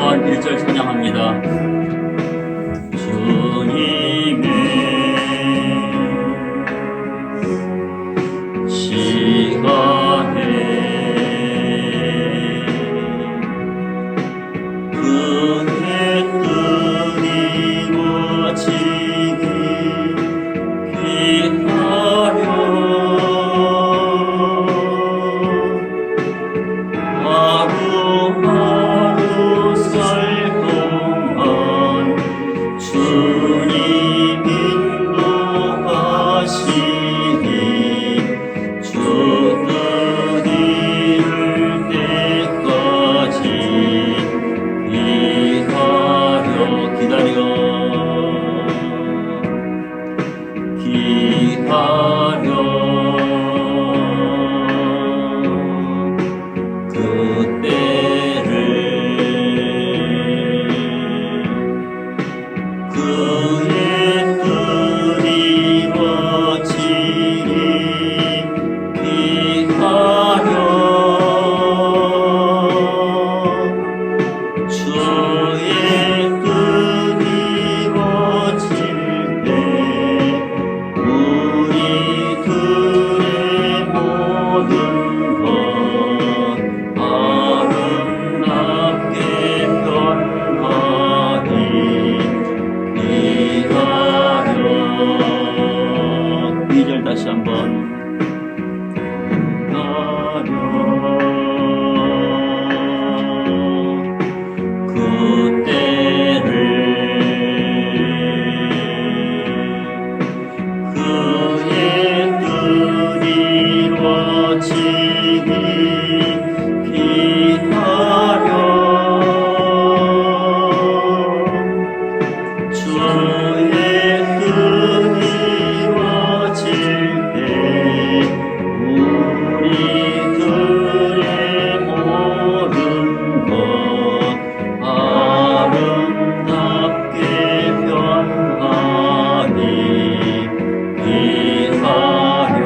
한번 1절 찬양합니다. 주님의 시간에 그의 뜻 이루어지기 기다려 하루하루 살 동안 주님 인도하시니 주 뜻 이룰 때까지 기다려 그때를 그의 뜻 이루어지리 기다려 주의 뜻 이루어질 때 우리들의 모든 것 아름답게 변하리 기다려 2절 다시 한번 기다려 그때를 그의 뜻 이루어지니 기다려 주의 뜻 이루어질 때 우리들의 모든 것 아름답게 변하니 기다려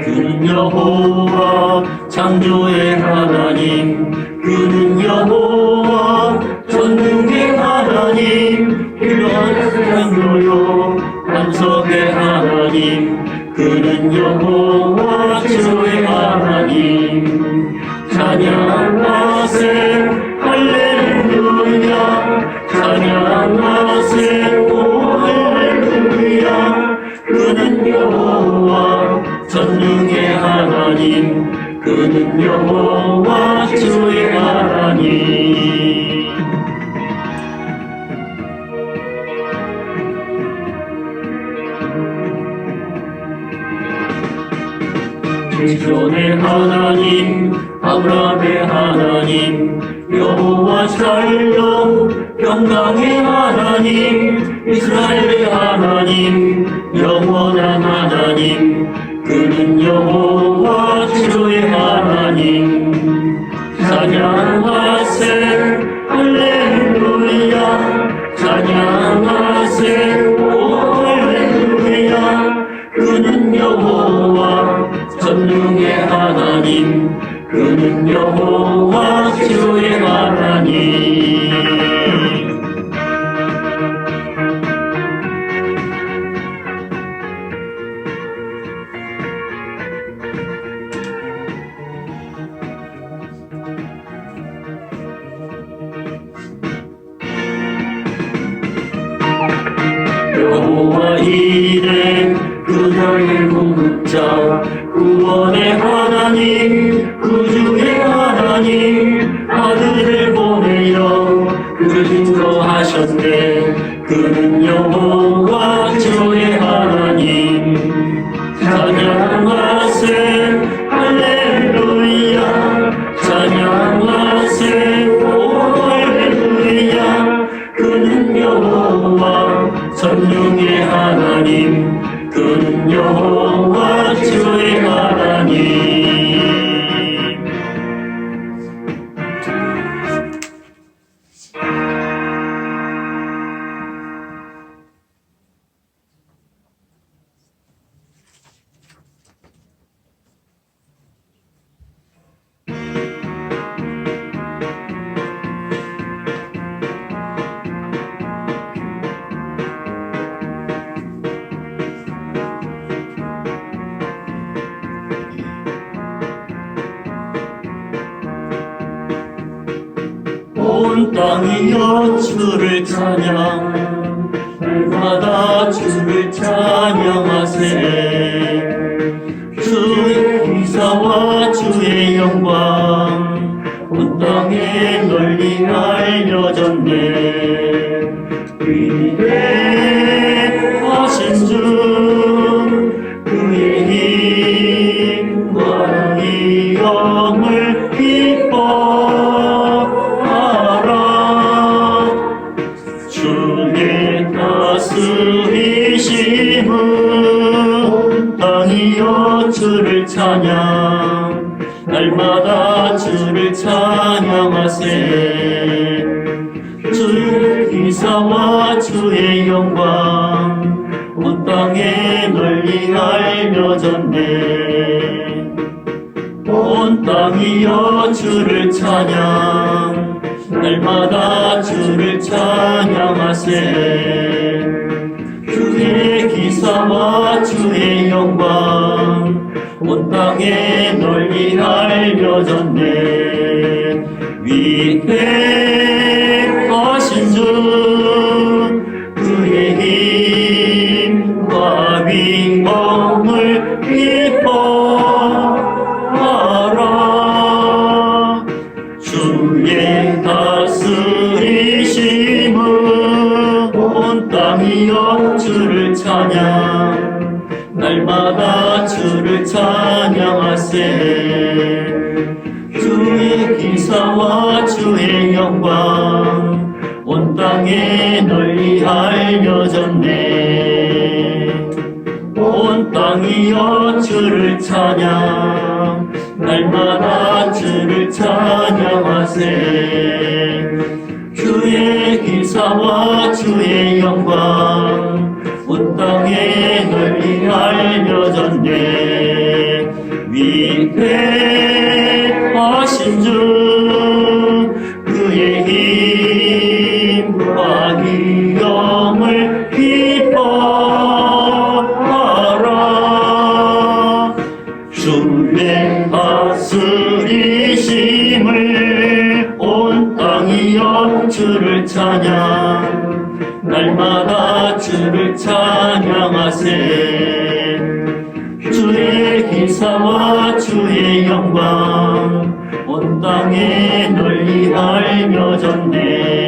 그는 여호와 창조의 하나님 그는 여호와 전능의 하나님 일원천교요 반석의 하나님 그는 여호와 주의 하나님 찬양하세 할렐루야 찬양하세 오 할렐루야 그는 여호와 전능의 하나님 그는 여호와 주의 하나님 지존의 하나님 아브라함의 하나님 여호와 샬롬 평강의 하나님 이스라엘의 하나님 영원한 하나님 그는 여호와 주의 하나님 찬양하세 할렐루야 찬양하세 오 할렐루야 그는 여호와 전능의 하나님 그는 여호와 주의 하나님 여호와 이레 그녀의 공급자 구원의 하나님 구주의 하나님 아들을 보내어 그를 인도하셨네 그는 여호와 주의 하나님 찬양하세 할렐루야 찬양하세 오 땅이여 주를 찬양 날마다 주를 찬양하세 주의 기사와 주의 영광 온 땅에 널리 알려졌네 위대하신 주 그의 힘과 위엄을 기뻐하라 주의 다스리심은 땅이여 주를 찬양 날마다 주를 찬양하세 주의 기사와 주의 영광 온 땅에 널리 알려졌네 온 땅이여 주를 찬양 날마다 주를 찬양하세 주의 기사와 주의 영광 온 땅에 널리 알려졌네 위대하신 주 그의 힘과 위엄을 기뻐하라 주의 다스리심은 온 땅이여 주를 찬양 날마다 주를 찬양하세 주의 기사와 주의 영광 온 땅에 널리 알려졌네 온 땅이여 주를 찬양 날마다 주를 찬양하세 주의 기사와 주의 영광 온 땅에 널리 알려졌네 위대하신 주 그의 힘과 위엄을 기뻐하라 주의 다스리심을 온 땅이여 주를 찬양 날마다 주를 찬양하세 주의 기사와 주의 영광 온 땅에 널리 알려졌네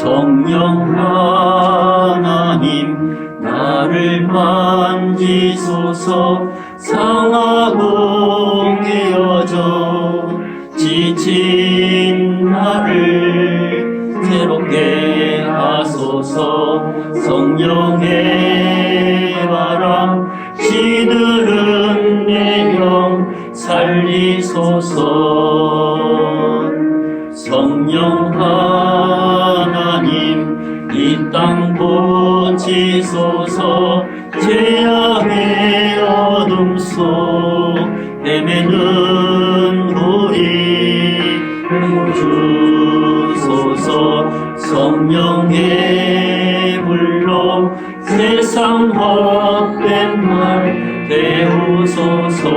성령 하나님 나를 만지소서 상하고 깨어져 지친 나를 새롭게 하소서 성령의 바람 시들은 내 영 살리소서 성령 하나님 이 땅 고치소서 죄악의 어둠 속 헤매는 우리 주소서 성령의 불로 세상 헛된 말 배우소서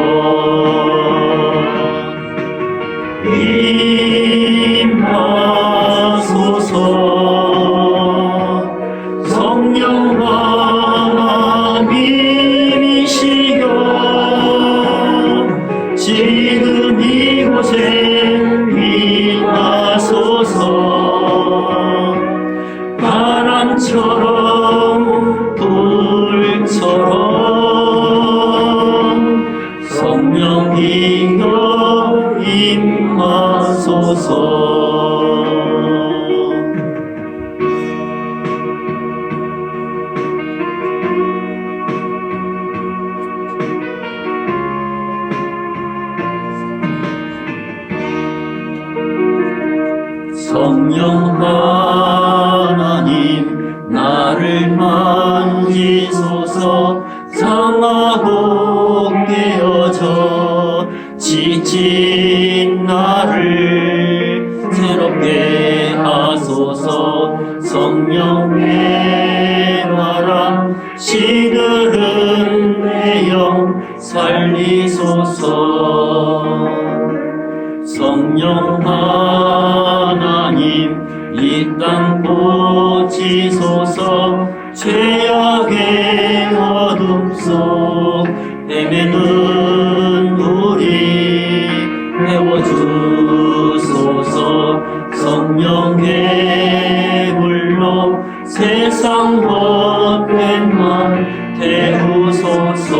임하소서 성령 하나님이시여 지금 이곳에 임하소서 바람처럼 불처럼 성령이여 임하소서 성령 하나님 나를 만지소서 상하고 헤매는 우리 태워주소서. 성령의 물로 세상 헛된 태우소서.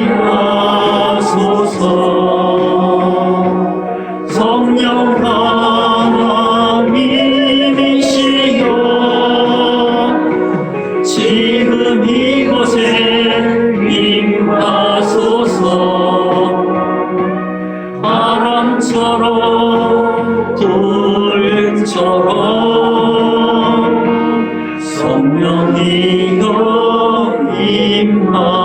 인하소서. 성령 하나님이시여 지금 이곳에 임하소서. 바람처럼 불처럼 성령이여 임하소서.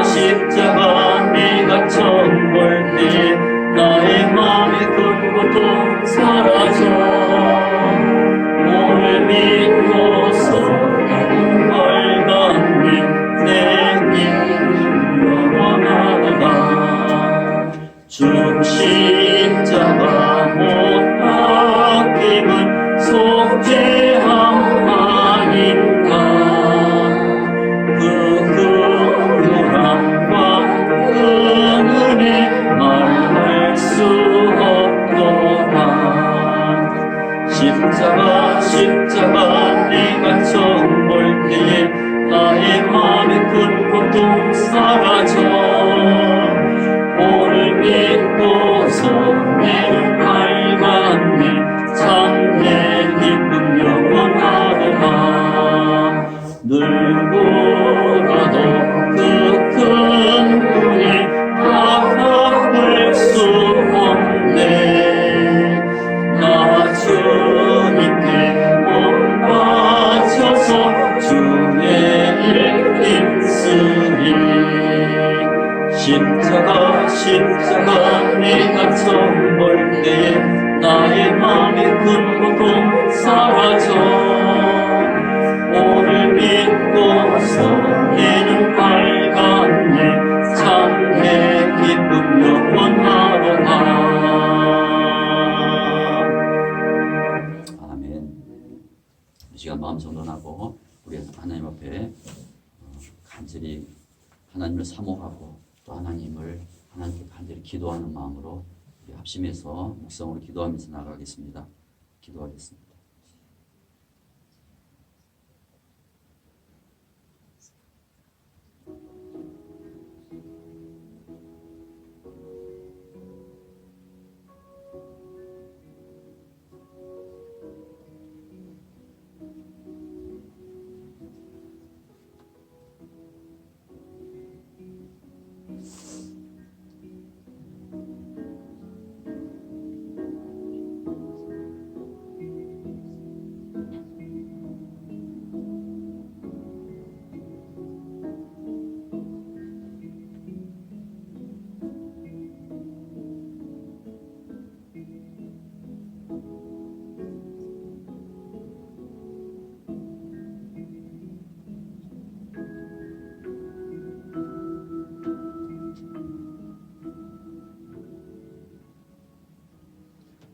십자가 내가 처음 볼 때 나의 맘의 큰 고통 사라져. 오늘 믿고서 나는 벌받니 내 길 영원하도다. 주 십자가 못 박힘은 속죄함 아닌가. 십자가 내가 처음 볼 때에 나의 맘의 큰 고통 사라져. 오늘 믿고서 내는 밝았네. 참내 기쁨 영원하도다. 누구라도 그 큰 은혜 다 갚을 수 없네. 나 주님께 몸 바쳐서 주의 일 힘쓰리. 십자가 내가 처음 볼 때에 나의 맘의 큰 고통 사라져. 오늘 믿고서 내는 밝았네. 참내 기쁨 영원하도다. 이 시간 마음 정돈하고 우리 하나님 앞에 간절히 하나님을 사모하고 또 하나님께 간절히 기도하는 마음으로 우리 합심해서 묵상으로 기도하면서 나가겠습니다. 기도하겠습니다.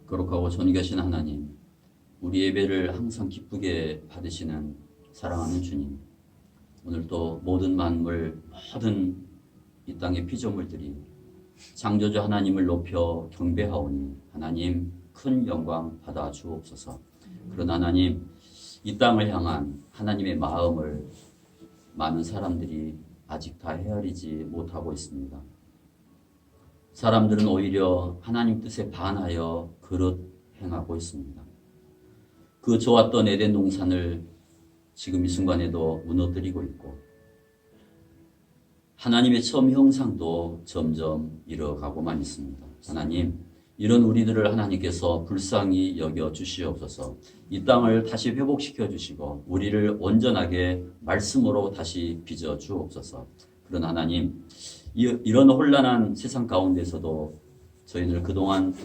거룩하고 존귀하신 하나님, 우리 예배를 항상 기쁘게 받으시는 사랑하는 주님, 오늘 또 모든 만물, 모든 이 땅의 피조물들이 창조주 하나님을 높여 경배하오니 하나님 큰 영광 받아 주옵소서. 그런 하나님, 이 땅을 향한 하나님의 마음을 많은 사람들이 아직 다 헤아리지 못하고 있습니다. 사람들은 오히려 하나님 뜻에 반하여 그릇 행하고 있습니다. 그 좋았던 에덴 동산을 지금 이 순간에도 무너뜨리고 있고, 하나님의 처음 형상도 점점 잃어가고만 있습니다. 하나님, 이런 우리들을 하나님께서 불쌍히 여겨 주시옵소서. 이 땅을 다시 회복시켜 주시고 우리를 온전하게 말씀으로 다시 빚어 주옵소서. 그런 하나님, 이런 혼란한 세상 가운데서도 저희들 그동안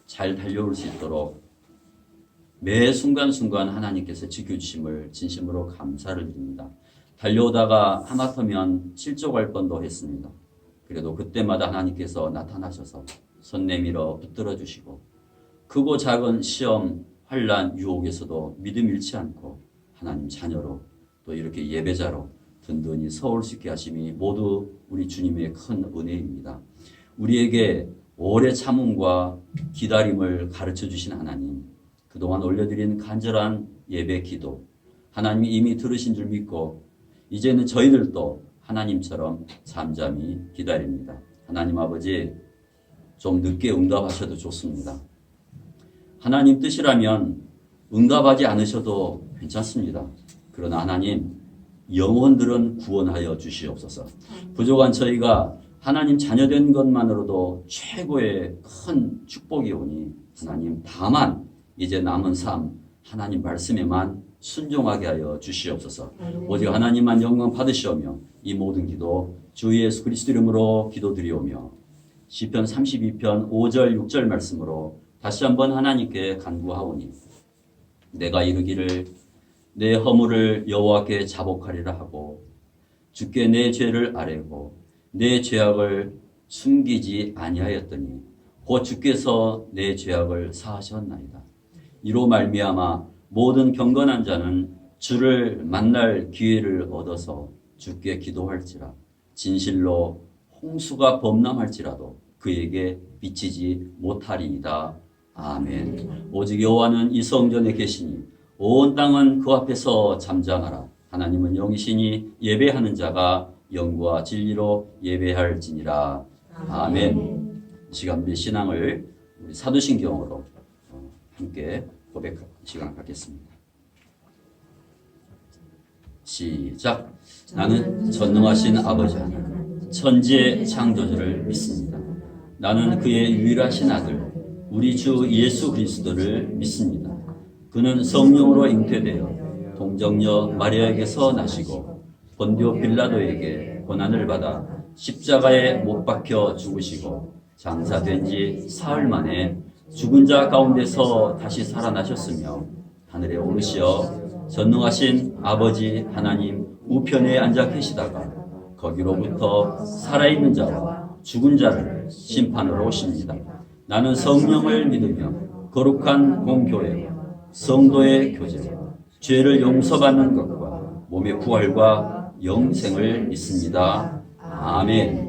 잘 달려올 수 있도록 매 순간순간 하나님께서 지켜주심을 진심으로 감사를 드립니다. 달려오다가 하마터면 실족할 뻔도 했습니다. 그래도 그때마다 하나님께서 나타나셔서 손 내밀어 붙들어 주시고 크고 작은 시험, 환난, 유혹에서도 믿음 잃지 않고 하나님 자녀로 또 이렇게 예배자로 든든히 서올 수 있게 하심이 모두 우리 주님의 큰 은혜입니다. 우리에게 오래 참음과 기다림을 가르쳐 주신 하나님, 그동안 올려드린 간절한 예배 기도 하나님이 이미 들으신 줄 믿고 이제는 저희들도 하나님처럼 잠잠히 기다립니다. 하나님 아버지, 좀 늦게 응답하셔도 좋습니다. 하나님 뜻이라면 응답하지 않으셔도 괜찮습니다. 그러나 하나님, 영혼들은 구원하여 주시옵소서. 부족한 저희가 하나님 자녀된 것만으로도 최고의 큰 축복이 오니 하나님, 다만 이제 남은 삶 하나님 말씀에만 순종하게 하여 주시옵소서. 오직 하나님만 영광 받으시오며 이 모든 기도 주 예수 그리스도 이름으로 기도드리오며 시편 32편 5절 6절 말씀으로 다시 한번 하나님께 간구하오니 내가 이르기를 내 허물을 여호와께 자복하리라 하고 주께 내 죄를 아뢰고 내 죄악을 숨기지 아니하였더니 곧 주께서 내 죄악을 사하셨나이다. 이로 말미암아 모든 경건한 자는 주를 만날 기회를 얻어서 주께 기도할지라 진실로 홍수가 범람할지라도 그에게 미치지 못하리이다. 아멘. 오직 여호와는 이 성전에 계시니 온 땅은 그 앞에서 잠잠하라. 하나님은 영이시니 예배하는 자가 영과 진리로 예배할지니라. 아멘. 이 시간 우리 신앙을 우리 사도신경으로 함께 고백 시간 갖겠습니다. 시작. 나는 전능하신 아버지 하나님, 천지의 창조주를 믿습니다. 나는 그의 유일하신 아들, 우리 주 예수 그리스도를 믿습니다. 그는 성령으로 잉태되어 동정녀 마리아에게서 나시고 본디오 빌라도에게 고난을 받아 십자가에 못 박혀 죽으시고 장사된 지 사흘 만에 죽은 자 가운데서 다시 살아나셨으며 하늘에 오르시어 전능하신 아버지 하나님 우편에 앉아 계시다가 거기로부터 살아있는 자와 죽은 자를 심판으로 오십니다. 나는 성령을 믿으며 거룩한 공교회와 성도의 교제와 죄를 용서받는 것과 몸의 부활과 영생을 믿습니다. 아멘. 하나님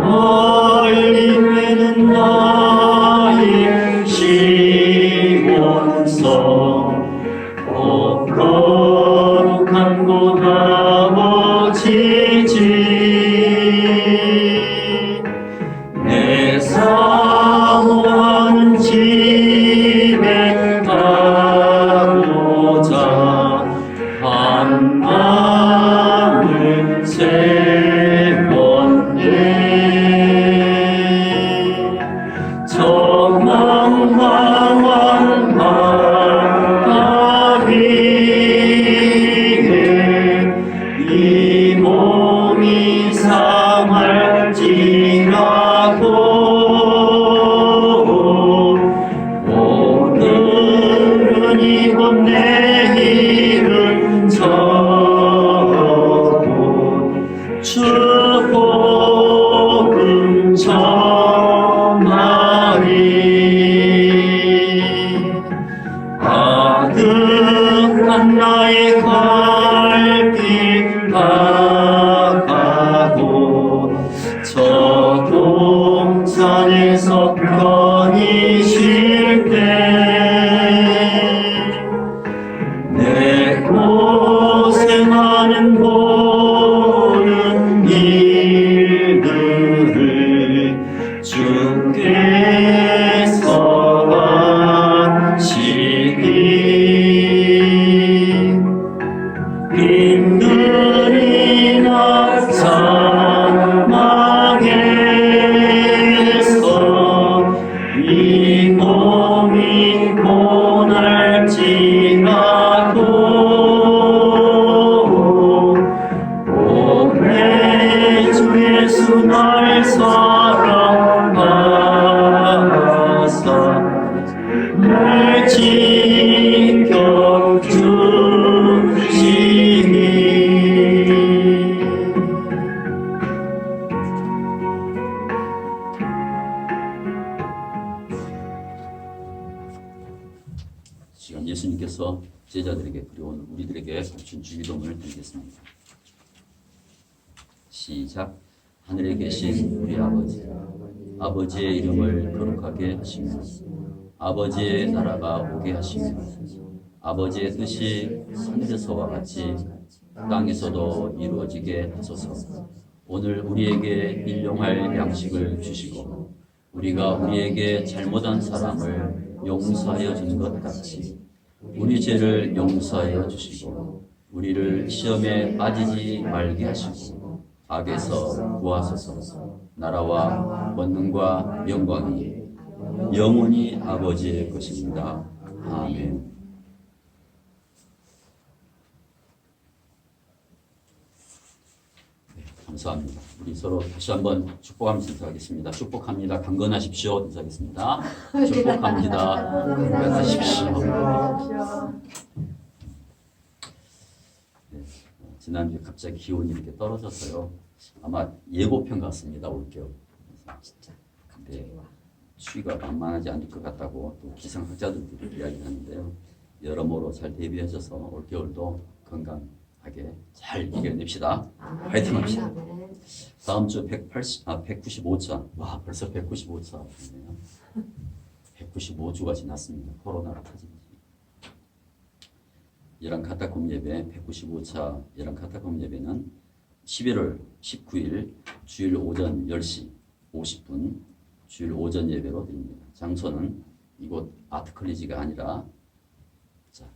멀리에는 나의 시온성 거룩한 곳 아버지지 내 사모하는 집에 가고자 한 마음을 세웠네 저망망한 바다 위에 이 몸이 상할지라도 오늘은 이곳 내일은 저곳 주 복음 전하리 아득한 나의 갈길 가고 저 동산에서 편히 쉴 때 내 고생하는 모든 일들을 주께서 하시리 힘들이나 사망에서 이 몸이 고날지라도 오래 주 예수 날 사랑하사 날 지켜주시니 시간 예수님께서 제자들에게 그리운 우리들에게 주신 주기도문을 드리겠습니다. 시작. 하늘에 계신 우리 아버지, 아버지의 이름을 거룩하게 하시며 아버지의 나라가 오게 하시며 아버지의 뜻이 하늘에서와 같이 땅에서도 이루어지게 하소서. 오늘 우리에게 일용할 양식을 주시고 우리가 우리에게 잘못한 사람을 용서하여 주는 것 같이 우리 죄를 용서하여 주시고 우리를 시험에 빠지지 말게 하시고 악에서 구하소서. 나라와 권능과 영광이 영원히 아버지의 것입니다. 아멘. 네, 감사합니다. 우리 서로 다시 한번 축복하면서 인사하겠습니다. 축복합니다. 강건하십시오. 인사하겠습니다. 축복합니다. 강건하십시오. 네, 지난주에 갑자기 기온이 이렇게 떨어져서요. 아마 예고편 같습니다. 올겨울. 진짜. 근데 추위가 만만하지 않을 것 같다고 또 기상학자들도 이야기하는데요. 여러모로 잘 대비하셔서 올겨울도 건강하게 잘 이겨냅시다. 화이팅 합시다. 다음 주 195차. 와, 벌써 195차네요. 195주가 지났습니다. 코로나가 터지면서. 예랑 카타콤 예배 195차 예랑 카타콤 예배는 11월 19일 주일 오전 10시 50분 주일 오전 예배로 드립니다. 장소는 이곳 아트컬리지가 아니라 자,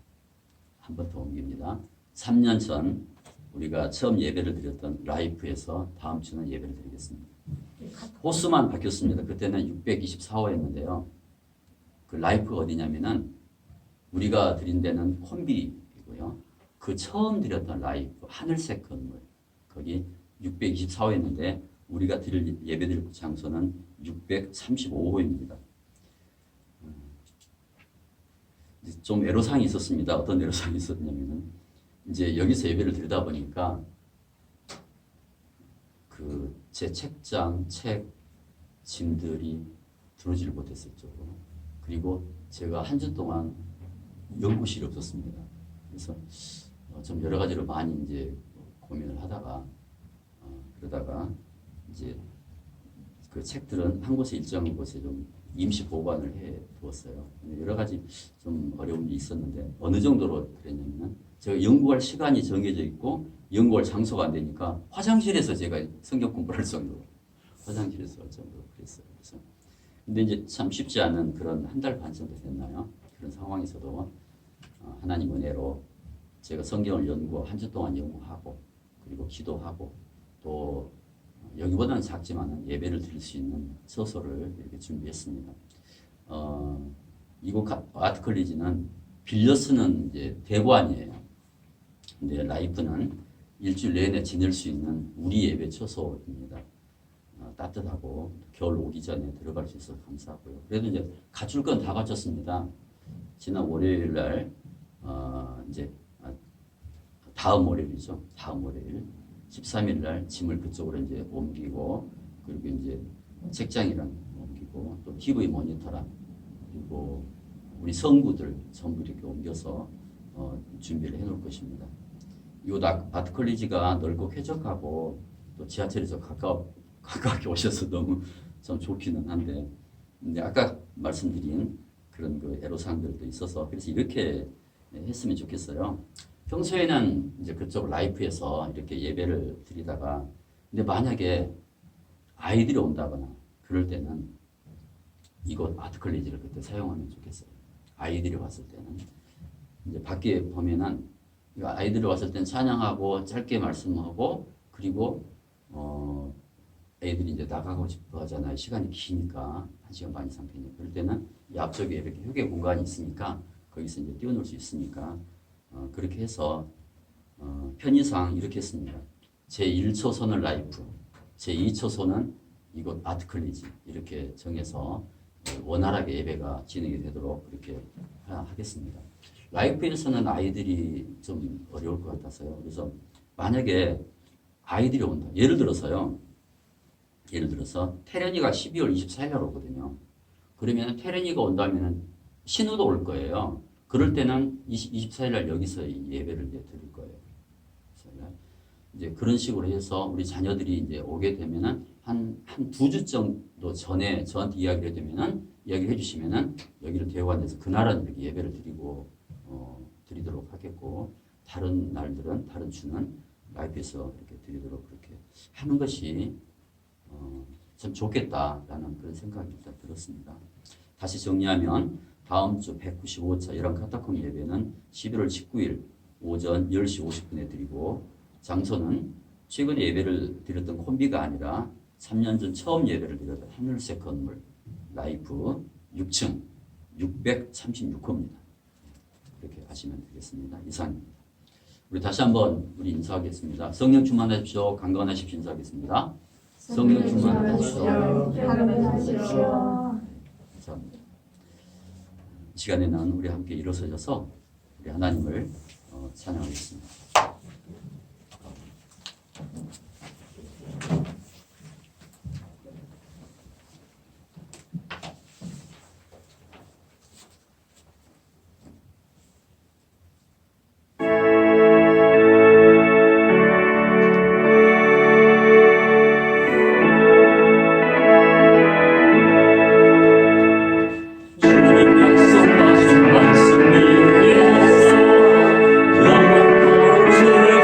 한 번 더 옮깁니다. 3년 전 우리가 처음 예배를 드렸던 라이프에서 다음 주는 예배를 드리겠습니다. 호수만 바뀌었습니다. 그때는 624호였는데요. 그 라이프가 어디냐면은 우리가 드린 데는 콤비이고요. 그 처음 드렸던 라이프 하늘색 건물 거기 624호였는데 우리가 드릴 예배드릴 장소는 635호입니다. 좀 애로사항이 있었습니다. 어떤 애로사항이 있었냐면은 이제 여기서 예배를 드리다 보니까 그 제 책장, 책, 짐들이 들어오지를 못했었죠. 그리고 제가 한 주 동안 연구실이 없었습니다. 그래서 좀 여러 가지로 많이 이제 고민을 하다가 그러다가 이제 그 책들은 한 곳에 일정한 곳에 좀 임시 보관을 해 두었어요. 여러 가지 좀 어려움이 있었는데 어느 정도로 그랬냐면은 제가 연구할 시간이 정해져 있고 연구할 장소가 안 되니까 화장실에서 제가 성경 공부를 할 정도로 화장실에서 할 정도로 그랬어요. 그래서 근데 이제 참 쉽지 않은 그런 한 달 반 정도 됐나요? 그런 상황에서도 하나님 은혜로 제가 성경을 한 주 동안 연구하고 그리고 기도하고 또 여기보다는 작지만 예배를 드릴 수 있는 서소를 이렇게 준비했습니다. 이곳 아트컬리지는 빌려 쓰는 이제 대관이에요. 근데 라이프는 일주일 내내 지낼 수 있는 우리 예배 처소입니다. 따뜻하고 겨울 오기 전에 들어갈 수 있어서 감사하고요. 그래도 이제 갖출 건 다 갖췄습니다. 지난 월요일 날 이제 다음 월요일이죠. 다음 월요일 13일 날 짐을 그쪽으로 이제 옮기고 그리고 이제 책장이랑 옮기고 또 TV 모니터랑 그리고 우리 성구들 전부 이렇게 옮겨서 준비를 해놓을 것입니다. 이 아트컬리지가 넓고 쾌적하고 또 지하철에서 가깝게 오셔서 너무 좀 좋기는 한데 근데 아까 말씀드린 그런 그 애로사항들도 있어서 그래서 이렇게 했으면 좋겠어요. 평소에는 이제 그쪽 라이프에서 이렇게 예배를 드리다가 근데 만약에 아이들이 온다거나 그럴 때는 이곳 아트컬리지를 그때 사용하면 좋겠어요. 아이들이 왔을 때는 이제 밖에 보면은 아이들이 왔을 때는 찬양하고 짧게 말씀하고 그리고 애들이 이제 나가고 싶어 하잖아요. 시간이 기니까 1시간 반 이상 되니까 그럴 때는 이 앞쪽에 이렇게 휴게 공간이 있으니까 거기서 이제 띄워놓을 수 있으니까 그렇게 해서 편의상 이렇게 했습니다. 제1초선은 라이프, 제2초선은 이곳 아트컬리지 이렇게 정해서 원활하게 예배가 진행이 되도록 그렇게 하겠습니다. 라이프에서는 아이들이 좀 어려울 것 같아서요. 그래서 만약에 아이들이 온다. 예를 들어서 태련이가 12월 24일 날 오거든요. 그러면 태련이가 온다면 신우도 올 거예요. 그럴 때는 24일 날 여기서 예배를 이제 드릴 거예요. 이제 그런 식으로 해서 우리 자녀들이 이제 오게 되면은 한 2주 정도 전에 저한테 이야기를 이야기를 해주시면은 여기를 대관해서 그날은 이렇게 예배를 드리도록 하겠고 다른 날들은 다른 주는 라이브에서 이렇게 드리도록 그렇게 하는 것이 참 좋겠다라는 그런 생각이 일단 들었습니다. 다시 정리하면 다음 주 195차 열왕 카타콤 예배는 11월 19일 오전 10시 50분에 드리고 장소는 최근에 예배를 드렸던 콤비가 아니라 3년 전 처음 예배를 드렸던 하늘색 건물 라이프 6층 636호입니다. 그렇게 하시면 되겠습니다. 이상입니다. 우리 다시 한번 우리 인사하겠습니다. 성령 충만하십시오. 강건하십시오. 인사하겠습니다. 성령 충만하십시오. 감사합니다. 이 시간에는 우리 함께 일어서셔서 우리 하나님을 찬양하겠습니다. 약속하신 말씀 위에서 영원토록 주를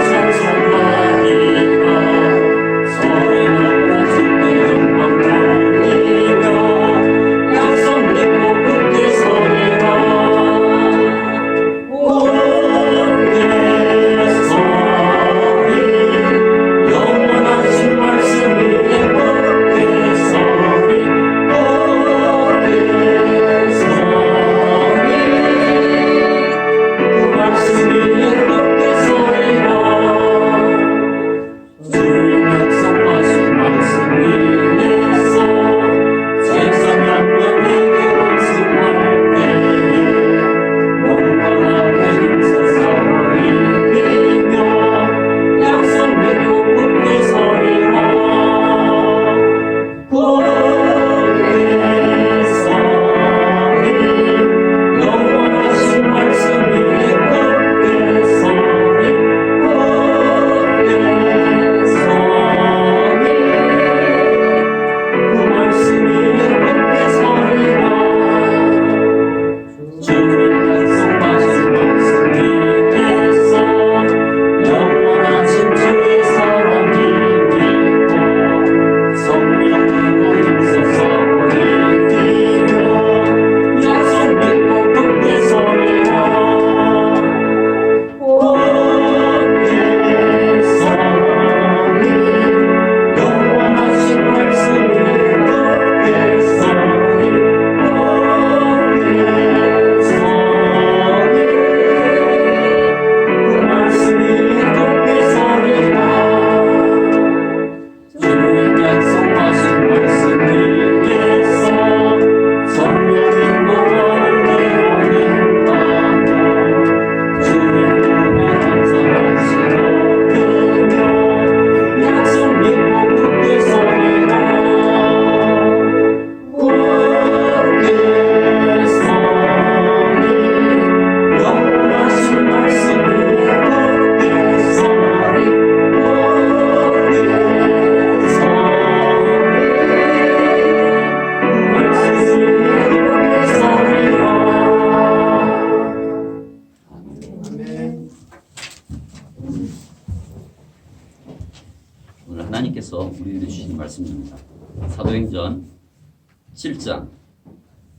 말씀입니다. 사도행전 7장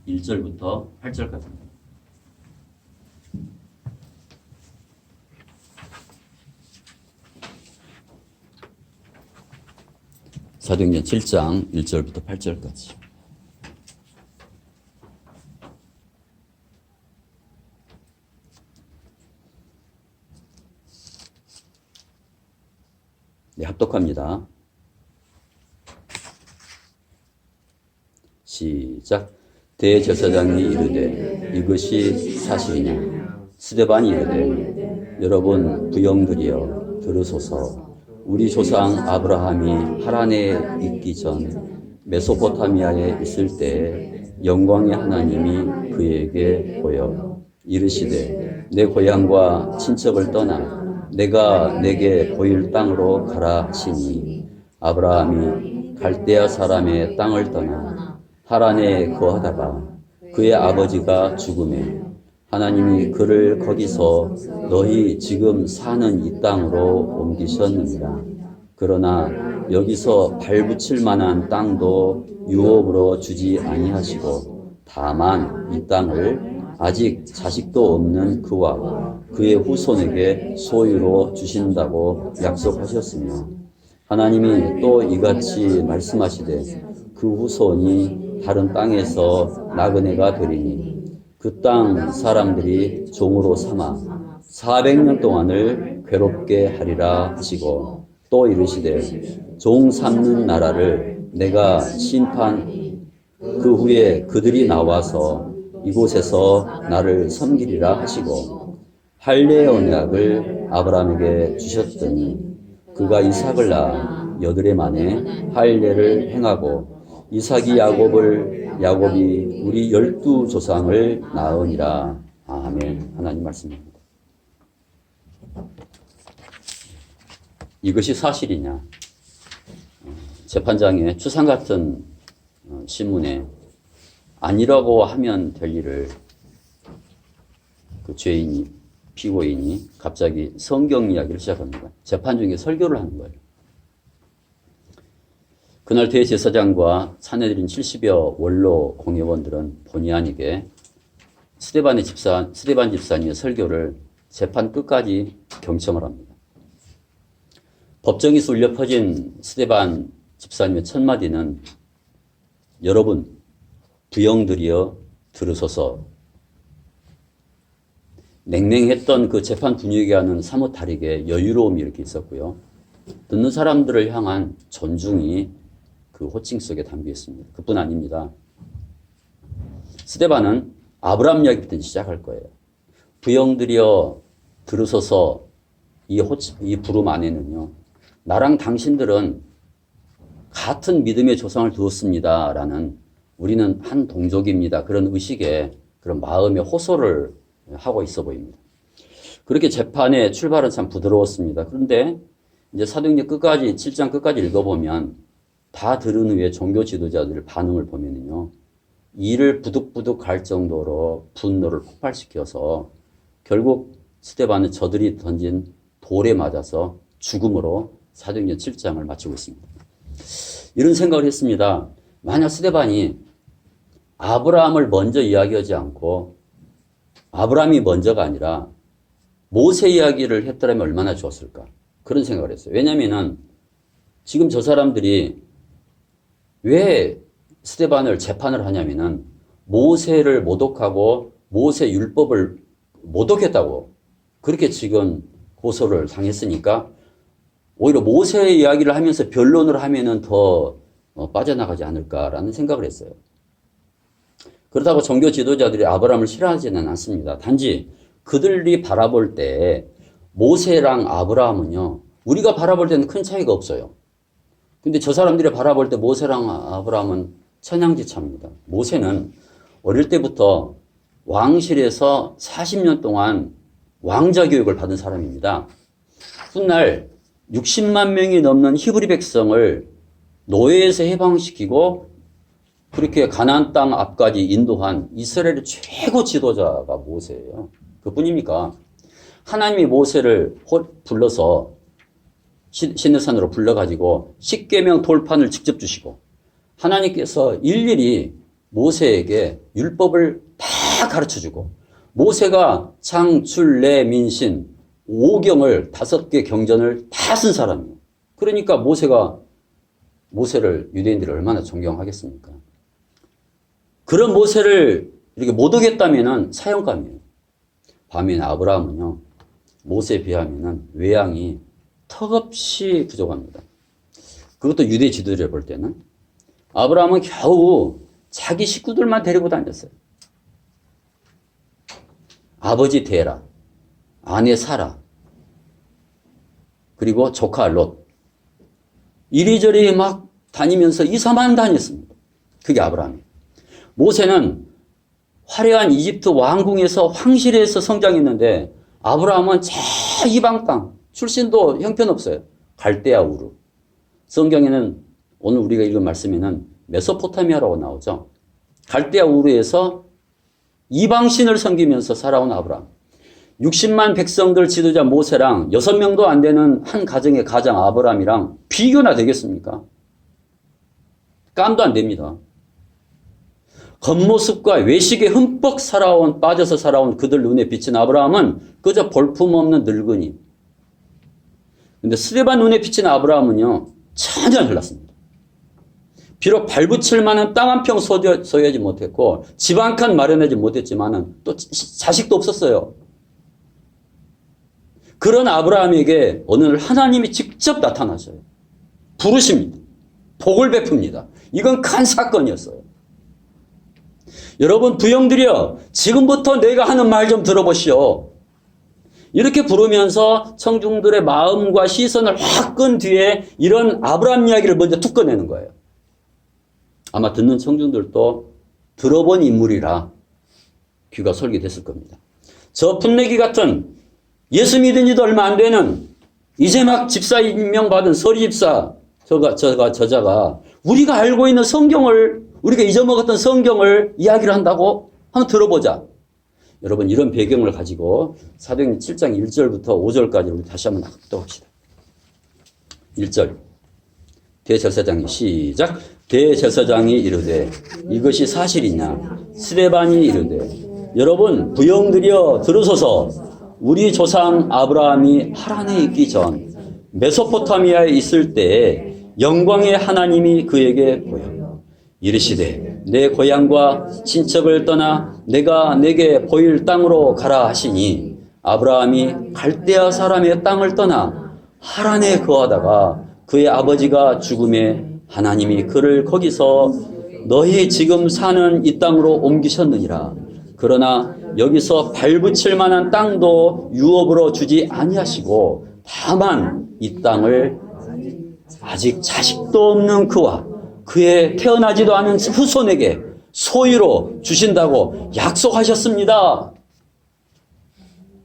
1절부터 8절까지입니다. 사도행전 7장 1절부터 8절까지. 네, 합독합니다. 시작. 대제사장이 이르되 이것이 사실이냐? 스데반이 이르되 여러분 부영들이여 들으소서. 우리 조상 아브라함이 하란에 있기 전 메소포타미아에 있을 때 영광의 하나님이 그에게 보여 이르시되 내 고향과 친척을 떠나 내가 내게 보일 땅으로 가라 하시니 아브라함이 갈대아 사람의 땅을 떠나 하란에 거하다가 그의 아버지가 죽음에 하나님이 그를 거기서 너희 지금 사는 이 땅으로 옮기셨느니라. 그러나 여기서 발붙일 만한 땅도 유업으로 주지 아니하시고 다만 이 땅을 아직 자식도 없는 그와 그의 후손에게 소유로 주신다고 약속하셨으며 하나님이 또 이같이 말씀하시되 그 후손이 다른 땅에서 나그네가 되리니 그 땅 사람들이 종으로 삼아 400년 동안을 괴롭게 하리라 하시고 또 이르시되 종 삼는 나라를 내가 심판 그 후에 그들이 나와서 이곳에서 나를 섬기리라 하시고 할례의 언약을 아브라함에게 주셨더니 그가 이삭을 낳아 여드레 만에 할례를 행하고 이삭이 야곱이 우리 12조상을 낳으니라. 아멘. 하나님 말씀입니다. 이것이 사실이냐? 재판장의 추상 같은 신문에 아니라고 하면 될 일을 그 죄인이, 피고인이 갑자기 성경 이야기를 시작합니다. 재판 중에 설교를 하는 거예요. 그날 대제사장과 사내들인 70여 원로 공회원들은 본의 아니게 스데반 집사님의 설교를 재판 끝까지 경청을 합니다. 법정에서 울려 퍼진 스데반 집사님의 첫 마디는 여러분 부영들이여 들으소서. 냉랭했던 그 재판 분위기와는 사뭇 다르게 여유로움이 이렇게 있었고요. 듣는 사람들을 향한 존중이 그 호칭 속에 담겨 있습니다. 그뿐 아닙니다. 스데반은 아브라함 이야기부터 시작할 거예요. 부영들이여 들으소서. 이 부름 안에는요. 나랑 당신들은 같은 믿음의 조상을 두었습니다. 라는 우리는 한 동족입니다. 그런 의식에 그런 마음의 호소를 하고 있어 보입니다. 그렇게 재판의 출발은 참 부드러웠습니다. 그런데 이제 사도행전 끝까지 7장 끝까지 읽어보면 다 들은 후에 종교 지도자들의 반응을 보면은요. 이를 부득부득 할 정도로 분노를 폭발시켜서 결국 스데반은 저들이 던진 돌에 맞아서 죽음으로 사도행전 7장을 마치고 있습니다. 이런 생각을 했습니다. 만약 스데반이 아브라함을 먼저 이야기하지 않고 아브라함이 먼저가 아니라 모세 이야기를 했더라면 얼마나 좋았을까? 그런 생각을 했어요. 왜냐면은 지금 저 사람들이 왜 스데반을 재판을 하냐면은 모세를 모독하고 모세 율법을 모독했다고 그렇게 지금 고소를 당했으니까 오히려 모세 이야기를 하면서 변론을 하면은 더 빠져나가지 않을까라는 생각을 했어요. 그렇다고 종교 지도자들이 아브라함을 싫어하지는 않습니다. 단지 그들이 바라볼 때 모세랑 아브라함은요, 우리가 바라볼 때는 큰 차이가 없어요. 근데 저 사람들이 바라볼 때 모세랑 아브라함은 천양지차입니다. 모세는 어릴 때부터 왕실에서 40년 동안 왕자 교육을 받은 사람입니다. 훗날 60만 명이 넘는 히브리 백성을 노예에서 해방시키고 그렇게 가나안 땅 앞까지 인도한 이스라엘의 최고 지도자가 모세예요. 그뿐입니까? 하나님이 모세를 불러서 시내산으로 불러가지고 십계명 돌판을 직접 주시고 하나님께서 일일이 모세에게 율법을 다 가르쳐주고 모세가 장, 출, 내, 민신 5경을 5개 경전을 다 쓴 사람이에요. 그러니까 모세를 유대인들이 얼마나 존경하겠습니까? 그런 모세를 이렇게 못 오겠다면은 사형감이에요. 반면 아브라함은요, 모세에 비하면은 외양이 턱없이 부족합니다. 그것도 유대 지도자를 볼 때는 아브라함은 겨우 자기 식구들만 데리고 다녔어요. 아버지 데라, 아내 사라, 그리고 조카 롯. 이리저리 막 다니면서 2, 3만 다녔습니다. 그게 아브라함이에요. 모세는 화려한 이집트 왕궁에서 황실에서 성장했는데 아브라함은 저 이방 땅, 출신도 형편없어요. 갈대아 우르. 성경에는 오늘 우리가 읽은 말씀에는 메소포타미아라고 나오죠. 갈대아 우르에서 이방신을 섬기면서 살아온 아브라함. 60만 백성들 지도자 모세랑 6명도 안 되는 한 가정의 가장 아브라함이랑 비교나 되겠습니까? 깜도 안 됩니다. 겉모습과 외식에 흠뻑 빠져서 살아온 그들 눈에 비친 아브라함은 그저 볼품없는 늙은이. 근데 스데반 눈에 비친 아브라함은요, 전혀 달랐습니다. 비록 발붙일 만한 땅 한 평 소유하지 못했고 집 한 칸 마련하지 못했지만은 또 자식도 없었어요. 그런 아브라함에게 어느 날 하나님이 직접 나타나셔요. 부르십니다. 복을 베풉니다. 이건 큰 사건이었어요. 여러분 부형들이여, 지금부터 내가 하는 말 좀 들어보시오. 이렇게 부르면서 청중들의 마음과 시선을 확 끈 뒤에 이런 아브라함 이야기를 먼저 툭 꺼내는 거예요. 아마 듣는 청중들도 들어본 인물이라 귀가 솔깃했을 겁니다. 저 풋내기 같은 예수 믿은 지도 얼마 안 되는 이제 막 집사 임명받은 서리 집사 저자가 우리가 알고 있는 성경을, 우리가 잊어먹었던 성경을 이야기를 한다고? 한번 들어보자. 여러분 이런 배경을 가지고 사도행전 7장 1절부터 5절까지 우리 다시 한번 낭독합시다. 1절 대제사장이 시작. 대제사장이 이르되 이것이 사실이냐? 스데반이 이르되 여러분 부형들이여 들으소서. 우리 조상 아브라함이 하란에 있기 전 메소포타미아에 있을 때에 영광의 하나님이 그에게 보여 이르시되 내 고향과 친척을 떠나 내가 내게 보일 땅으로 가라 하시니 아브라함이 갈대아 사람의 땅을 떠나 하란에 거하다가 그의 아버지가 죽음에 하나님이 그를 거기서 너희 지금 사는 이 땅으로 옮기셨느니라. 그러나 여기서 발붙일 만한 땅도 유업으로 주지 아니하시고 다만 이 땅을 아직 자식도 없는 그와 그의 태어나지도 않은 후손에게 소유로 주신다고 약속하셨습니다.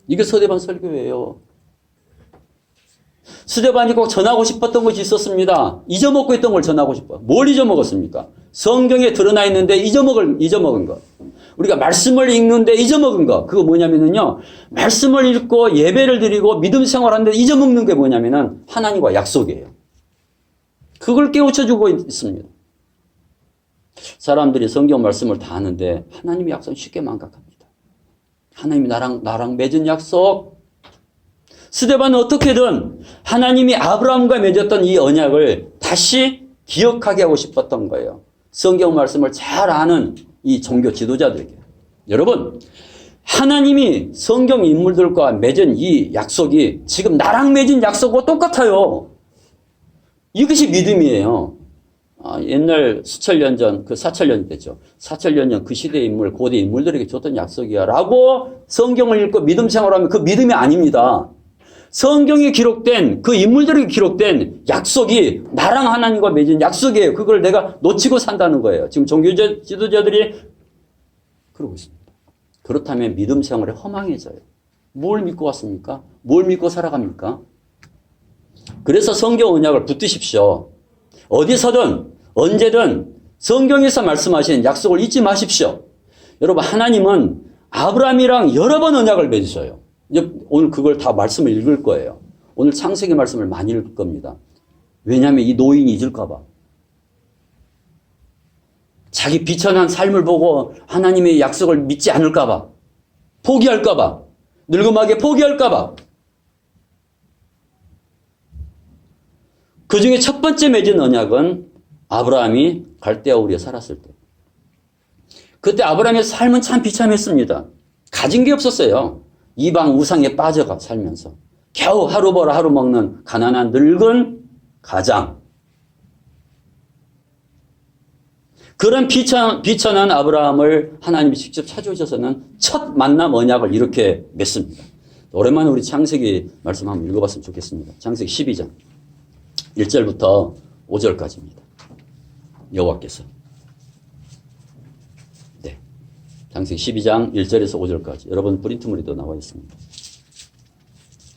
이게 스데반 설교예요. 스데반이 꼭 전하고 싶었던 것이 있었습니다. 잊어먹고 있던 걸 전하고 싶어요. 뭘 잊어먹었습니까? 성경에 드러나 있는데 잊어먹은 것. 우리가 말씀을 읽는데 잊어먹은 것. 그거 뭐냐면요. 말씀을 읽고 예배를 드리고 믿음 생활하는데 잊어먹는 게 뭐냐면은 하나님과 약속이에요. 그걸 깨우쳐주고 있습니다. 사람들이 성경 말씀을 다 하는데 하나님의 약속 쉽게 망각합니다. 하나님이 나랑 맺은 약속. 스데반은 어떻게든 하나님이 아브라함과 맺었던 이 언약을 다시 기억하게 하고 싶었던 거예요. 성경 말씀을 잘 아는 이 종교 지도자들에게. 여러분, 하나님이 성경 인물들과 맺은 이 약속이 지금 나랑 맺은 약속과 똑같아요. 이것이 믿음이에요. 옛날 수천년 전, 4천년이 됐죠. 4천년 전 그 시대 인물, 고대 인물들에게 줬던 약속이야. 라고 성경을 읽고 믿음 생활하면 그 믿음이 아닙니다. 성경에 기록된, 그 인물들에게 기록된 약속이 나랑 하나님과 맺은 약속이에요. 그걸 내가 놓치고 산다는 거예요. 지금 종교 지도자들이 그러고 있습니다. 그렇다면 믿음 생활이 허망해져요. 뭘 믿고 왔습니까? 뭘 믿고 살아갑니까? 그래서 성경 언약을 붙드십시오. 어디서든 언제든 성경에서 말씀하신 약속을 잊지 마십시오. 여러분, 하나님은 아브라함이랑 여러 번 언약을 맺으셔요. 이제 오늘 그걸 다 말씀을 읽을 거예요. 오늘 창세기 말씀을 많이 읽을 겁니다. 왜냐하면 이 노인이 잊을까 봐. 자기 비천한 삶을 보고 하나님의 약속을 믿지 않을까 봐. 포기할까 봐. 늙음하게 포기할까 봐. 그 중에 첫 번째 맺은 언약은 아브라함이 갈대아 우리에 살았을 때. 그때 아브라함의 삶은 참 비참했습니다. 가진 게 없었어요. 이방 우상에 빠져가 살면서. 겨우 하루 벌어 하루 먹는 가난한 늙은 가장. 그런 비천한 아브라함을 하나님이 직접 찾아오셔서는 첫 만남 언약을 이렇게 맺습니다. 오랜만에 우리 창세기 말씀 한번 읽어봤으면 좋겠습니다. 창세기 12장 1절부터 5절까지입니다. 여호와께서. 네, 창세기 12장 1절에서 5절까지. 여러분 프린트물에도 나와 있습니다.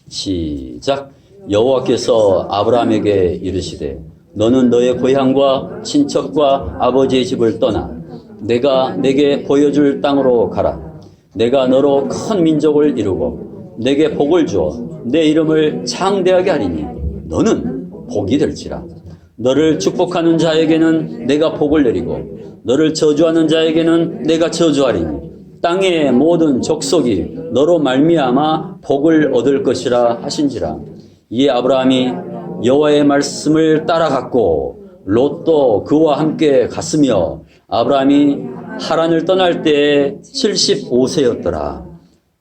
시작. 여호와께서 아브라함에게 이르시되 너는 너의 고향과 친척과 아버지의 집을 떠나 내가 내게 보여줄 땅으로 가라. 내가 너로 큰 민족을 이루고 내게 복을 주어 내 이름을 창대하게 하리니 너는 복이 될지라. 너를 축복하는 자에게는 내가 복을 내리고 너를 저주하는 자에게는 내가 저주하리니 땅의 모든 족속이 너로 말미암아 복을 얻을 것이라 하신지라. 이에 아브라함이 여호와의 말씀을 따라갔고 롯도 그와 함께 갔으며 아브라함이 하란을 떠날 때에 75세였더라.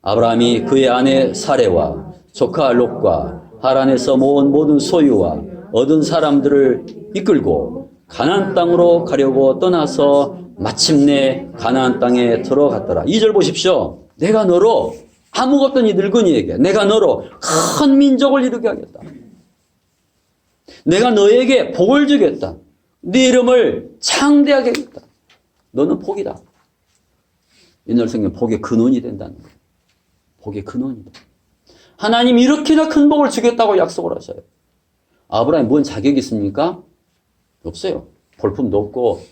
아브라함이 그의 아내 사레와 조카 롯과 하란에서 모은 모든 소유와 얻은 사람들을 이끌고 가나안 땅으로 가려고 떠나서 마침내 가나안 땅에 들어갔더라. 2절 보십시오. 내가 너로 아무것도 이 늙은이에게 내가 너로 큰 민족을 이루게 하겠다. 내가 너에게 복을 주겠다. 네 이름을 창대하게 하겠다. 너는 복이다. 옛날 성경 복의 근원이 된다는 거예요. 복의 근원이다. 하나님 이렇게나 큰 복을 주겠다고 약속을 하셔요. 아브라함이 뭔 자격이 있습니까? 없어요. 볼품도 없고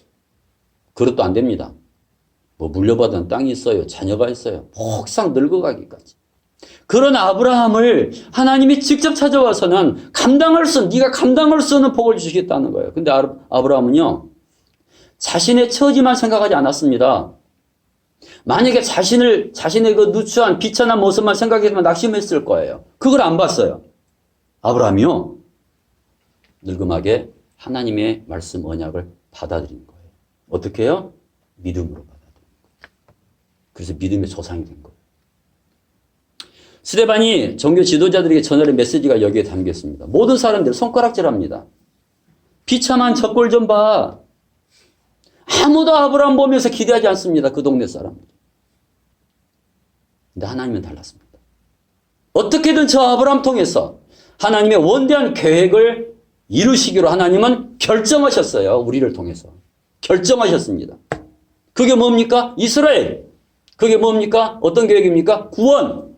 그릇도 안 됩니다. 뭐 물려받은 땅이 있어요. 자녀가 있어요. 폭삭 늙어가기까지. 그런 아브라함을 하나님이 직접 찾아와서는 네가 감당할 수 없는 복을 주시겠다는 거예요. 근데 아브라함은요, 자신의 처지만 생각하지 않았습니다. 만약에 자신의 그 누추한 비천한 모습만 생각했으면 낙심했을 거예요. 그걸 안 봤어요. 아브라함이요, 늙음하게 하나님의 말씀 언약을 받아들인 거예요. 어떻게 해요? 믿음으로 받아들인 거예요. 그래서 믿음의 조상이 된 거예요. 스데반이 종교 지도자들에게 전하는 메시지가 여기에 담겨 있습니다. 모든 사람들 손가락질합니다. 비참한 저 꼴 좀 봐. 아무도 아브라함 보면서 기대하지 않습니다. 그 동네 사람들. 근데 하나님은 달랐습니다. 어떻게든 저 아브라함 통해서 하나님의 원대한 계획을 이루시기로 하나님은 결정하셨어요. 우리를 통해서. 결정하셨습니다. 그게 뭡니까? 이스라엘. 그게 뭡니까? 어떤 계획입니까? 구원.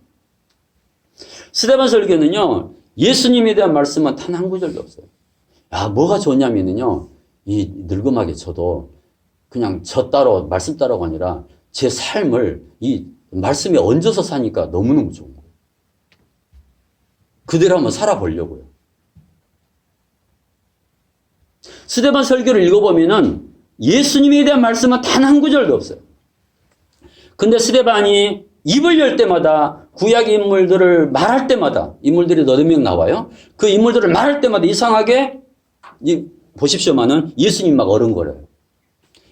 스데반 설교는요, 예수님에 대한 말씀은 단 한 구절도 없어요. 야, 뭐가 좋냐면요, 이 늙음하게 저도 그냥 저 따로, 말씀 따라가 아니라 제 삶을 이 말씀에 얹어서 사니까 너무너무 좋은 거예요. 그대로 한번 살아보려고요. 스데반 설교를 읽어보면은 예수님에 대한 말씀은 단 한 구절도 없어요. 근데 스데반이 입을 열 때마다 구약 인물들을 말할 때마다 인물들이 너댓 명 나와요. 그 인물들을 말할 때마다 이상하게 보십시오만은 예수님 막 어른거려요.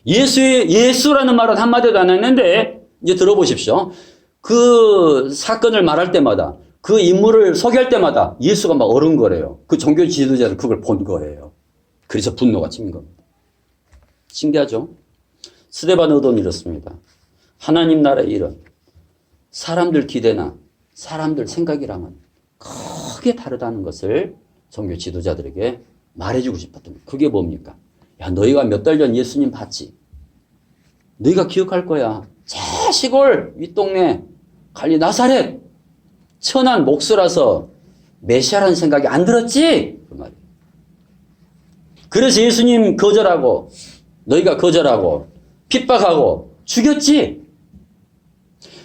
예수라는 말은 한마디도 안 했는데 이제 들어보십시오. 그 사건을 말할 때마다 그 인물을 소개할 때마다 예수가 막 어른거려요. 그 종교 지도자들 그걸 본 거예요. 그래서 분노가 치민 겁니다. 신기하죠? 스데반 의도는 이렇습니다. 하나님 나라의 일은 사람들 기대나 사람들 생각이랑은 크게 다르다는 것을 종교 지도자들에게 말해주고 싶었던 거예요. 그게 뭡니까? 야, 너희가 몇 달 전 예수님 봤지? 너희가 기억할 거야. 저 시골 윗동네 갈리 나사렛 천한 목수라서 메시아라는 생각이 안 들었지? 그 말이에요. 그래서 예수님 거절하고 너희가 거절하고 핍박하고 죽였지?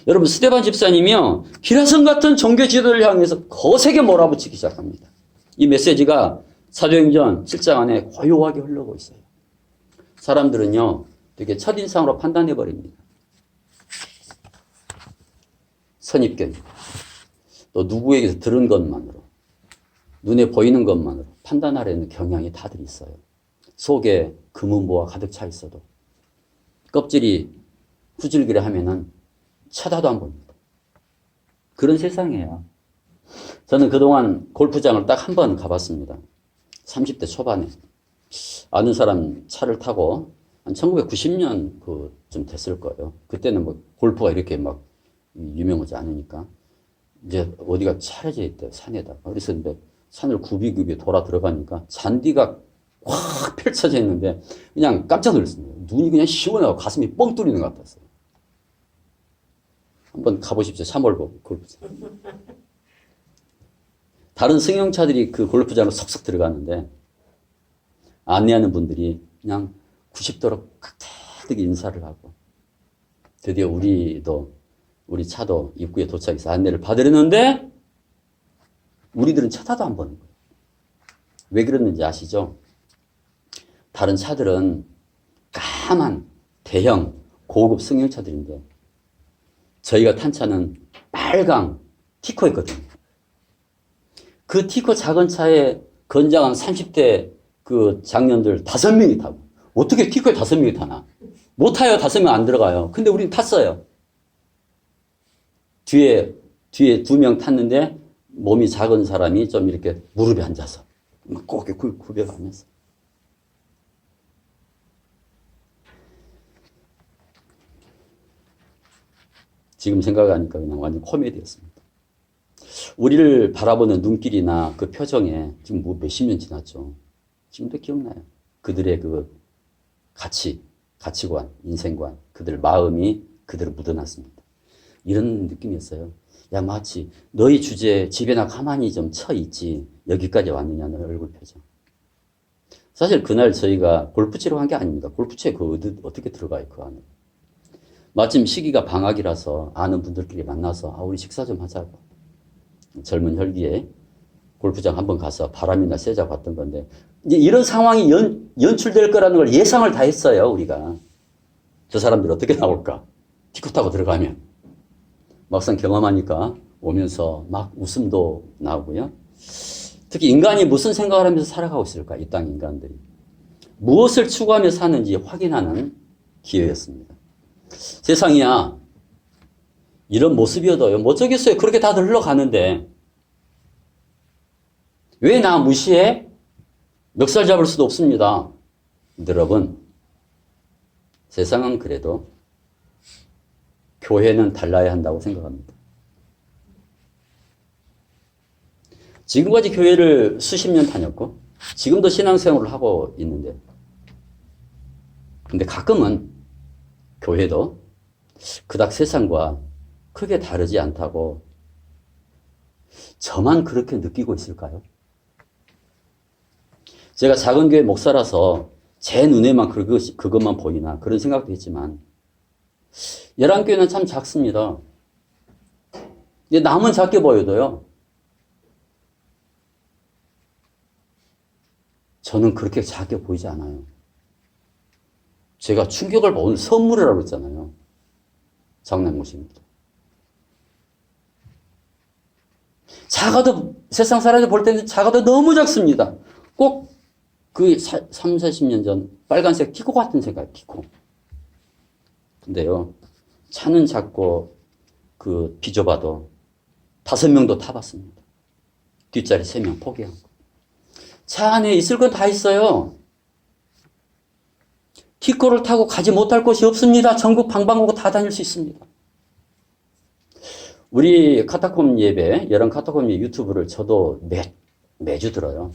여러분 스데반 집사님이요 기라성 같은 종교 지도를 향해서 거세게 몰아붙이기 시작합니다. 이 메시지가 사도행전 7장 안에 고요하게 흘러고 있어요. 사람들은요 되게 첫인상으로 판단해 버립니다. 선입견, 또 누구에게서 들은 것만으로, 눈에 보이는 것만으로 판단하려는 경향이 다들 있어요. 속에 금은보화 가득 차 있어도 껍질이 후질기를 하면은 쳐다도 안 봅니다. 그런 세상이에요. 저는 그동안 골프장을 딱 한 번 가봤습니다. 30대 초반에 아는 사람 차를 타고 한 1990년 그쯤 됐을 거예요. 그때는 뭐 골프가 이렇게 막 유명하지 않으니까 이제 어디가 차려져 있대요. 산에다가. 그래서 근데 산을 굽이굽이 돌아 들어가니까 잔디가 확 펼쳐져 있는데 그냥 깜짝 놀랐습니다. 눈이 그냥 시원하고 가슴이 뻥 뚫리는 것 같았어요. 한번 가보십시오. 샤몰고 골프장. 다른 승용차들이 그 골프장으로 석석 들어가는데 안내하는 분들이 그냥 90도로 깍듯하게 인사를 하고 드디어 우리 차도 입구에 도착해서 안내를 받으려는데 우리들은 쳐다도 안 보는 거예요. 왜 그랬는지 아시죠? 다른 차들은 까만 대형 고급 승용차들인데 저희가 탄 차는 빨강 티코였거든요. 그 티코 작은 차에 건장한 30대 그 장년들 5명이 타고 어떻게 티코에 5명이 타나? 못 타요. 5명 안 들어가요. 근데 우린 탔어요. 뒤에 2명 탔는데 몸이 작은 사람이 좀 이렇게 무릎에 앉아서 막 꼭 이렇게 굽혀가면서 지금 생각하니까 그냥 완전 코미디였습니다. 우리를 바라보는 눈길이나 그 표정에 지금 뭐 몇십 년 지났죠. 지금도 기억나요. 그들의 그 가치관, 인생관, 그들 마음이 그대로 묻어났습니다. 이런 느낌이었어요. 야, 마치 너희 주제에 집에나 가만히 좀 처 있지 여기까지 왔느냐는 얼굴 표정. 사실 그날 저희가 골프 치러 간 게 아닙니다. 골프 치에 어떻게 들어가요, 그 안에. 마침 시기가 방학이라서 아는 분들끼리 만나서 우리 식사 좀 하자고. 젊은 혈기에 골프장 한번 가서 바람이나 쐬자고 왔던 건데 이제 이런 상황이 연출될 거라는 걸 예상을 다 했어요, 우리가. 저 사람들 어떻게 나올까? 티코 타고 들어가면. 막상 경험하니까 오면서 막 웃음도 나오고요. 특히 인간이 무슨 생각을 하면서 살아가고 있을까? 이 땅 인간들이. 무엇을 추구하며 사는지 확인하는 기회였습니다. 세상이야 이런 모습이어도요. 뭐 어쩌겠어요. 그렇게 다들 흘러가는데 왜 나 무시해? 멱살 잡을 수도 없습니다. 여러분, 세상은 그래도 교회는 달라야 한다고 생각합니다. 지금까지 교회를 수십 년 다녔고 지금도 신앙생활을 하고 있는데 근데 가끔은 교회도 그닥 세상과 크게 다르지 않다고 저만 그렇게 느끼고 있을까요? 제가 작은 교회 목사라서 제 눈에만 그것만 보이나 그런 생각도 했지만 열한교회는 참 작습니다. 남은 작게 보여도요. 저는 그렇게 작게 보이지 않아요. 제가 충격을 받은 오늘 선물이라고 했잖아요. 장난못입니다. 작아도 세상 사람들 볼 때는 작아도 너무 작습니다. 꼭 그 3, 40년 전 빨간색 티코 같은 색깔 티코. 근데요. 차는 작고 그 비좁아도 5명도 타봤습니다. 뒷자리 3명 포기하고. 차 안에 있을 건 다 있어요. 티코를 타고 가지 못할 곳이 없습니다. 전국 방방곡곡 다 다닐 수 있습니다. 우리 카타콤 예배, 여름 카타콤 예배 유튜브를 저도 매주 들어요.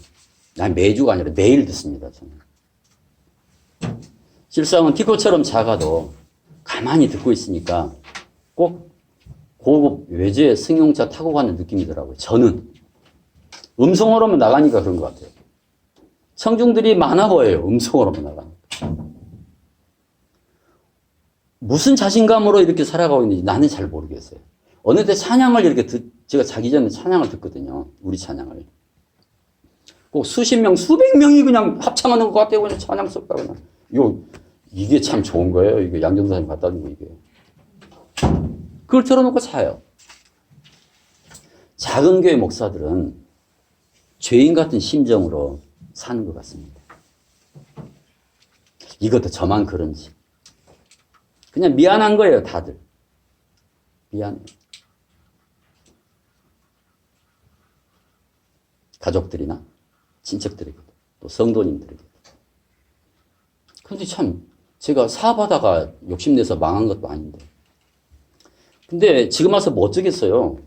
난 매주가 아니라 매일 듣습니다. 저는. 실상은 티코처럼 작아도 가만히 듣고 있으니까 꼭 고급 외제 승용차 타고 가는 느낌이더라고요. 저는. 음성으로만 나가니까 그런 것 같아요. 청중들이 많아 보여요. 음성으로만 나가니까. 무슨 자신감으로 이렇게 살아가고 있는지 나는 잘 모르겠어요. 어느 때 찬양을 이렇게 제가 자기 전에 찬양을 듣거든요. 우리 찬양을. 꼭 수십 명, 수백 명이 그냥 합창하는 것 같아요. 그냥 찬양 썼다 그냥. 이게 참 좋은 거예요. 이게 양정사님 갖다 준 거 이게. 그걸 틀어놓고 자요. 작은 교회 목사들은 죄인 같은 심정으로 사는 것 같습니다. 이것도 저만 그런지. 그냥 미안한 거예요, 다들. 미안해요. 가족들이나 친척들에게도 또 성도님들에게도. 근데 참 제가 사업하다가 욕심내서 망한 것도 아닌데. 근데 지금 와서 뭐 어쩌겠어요.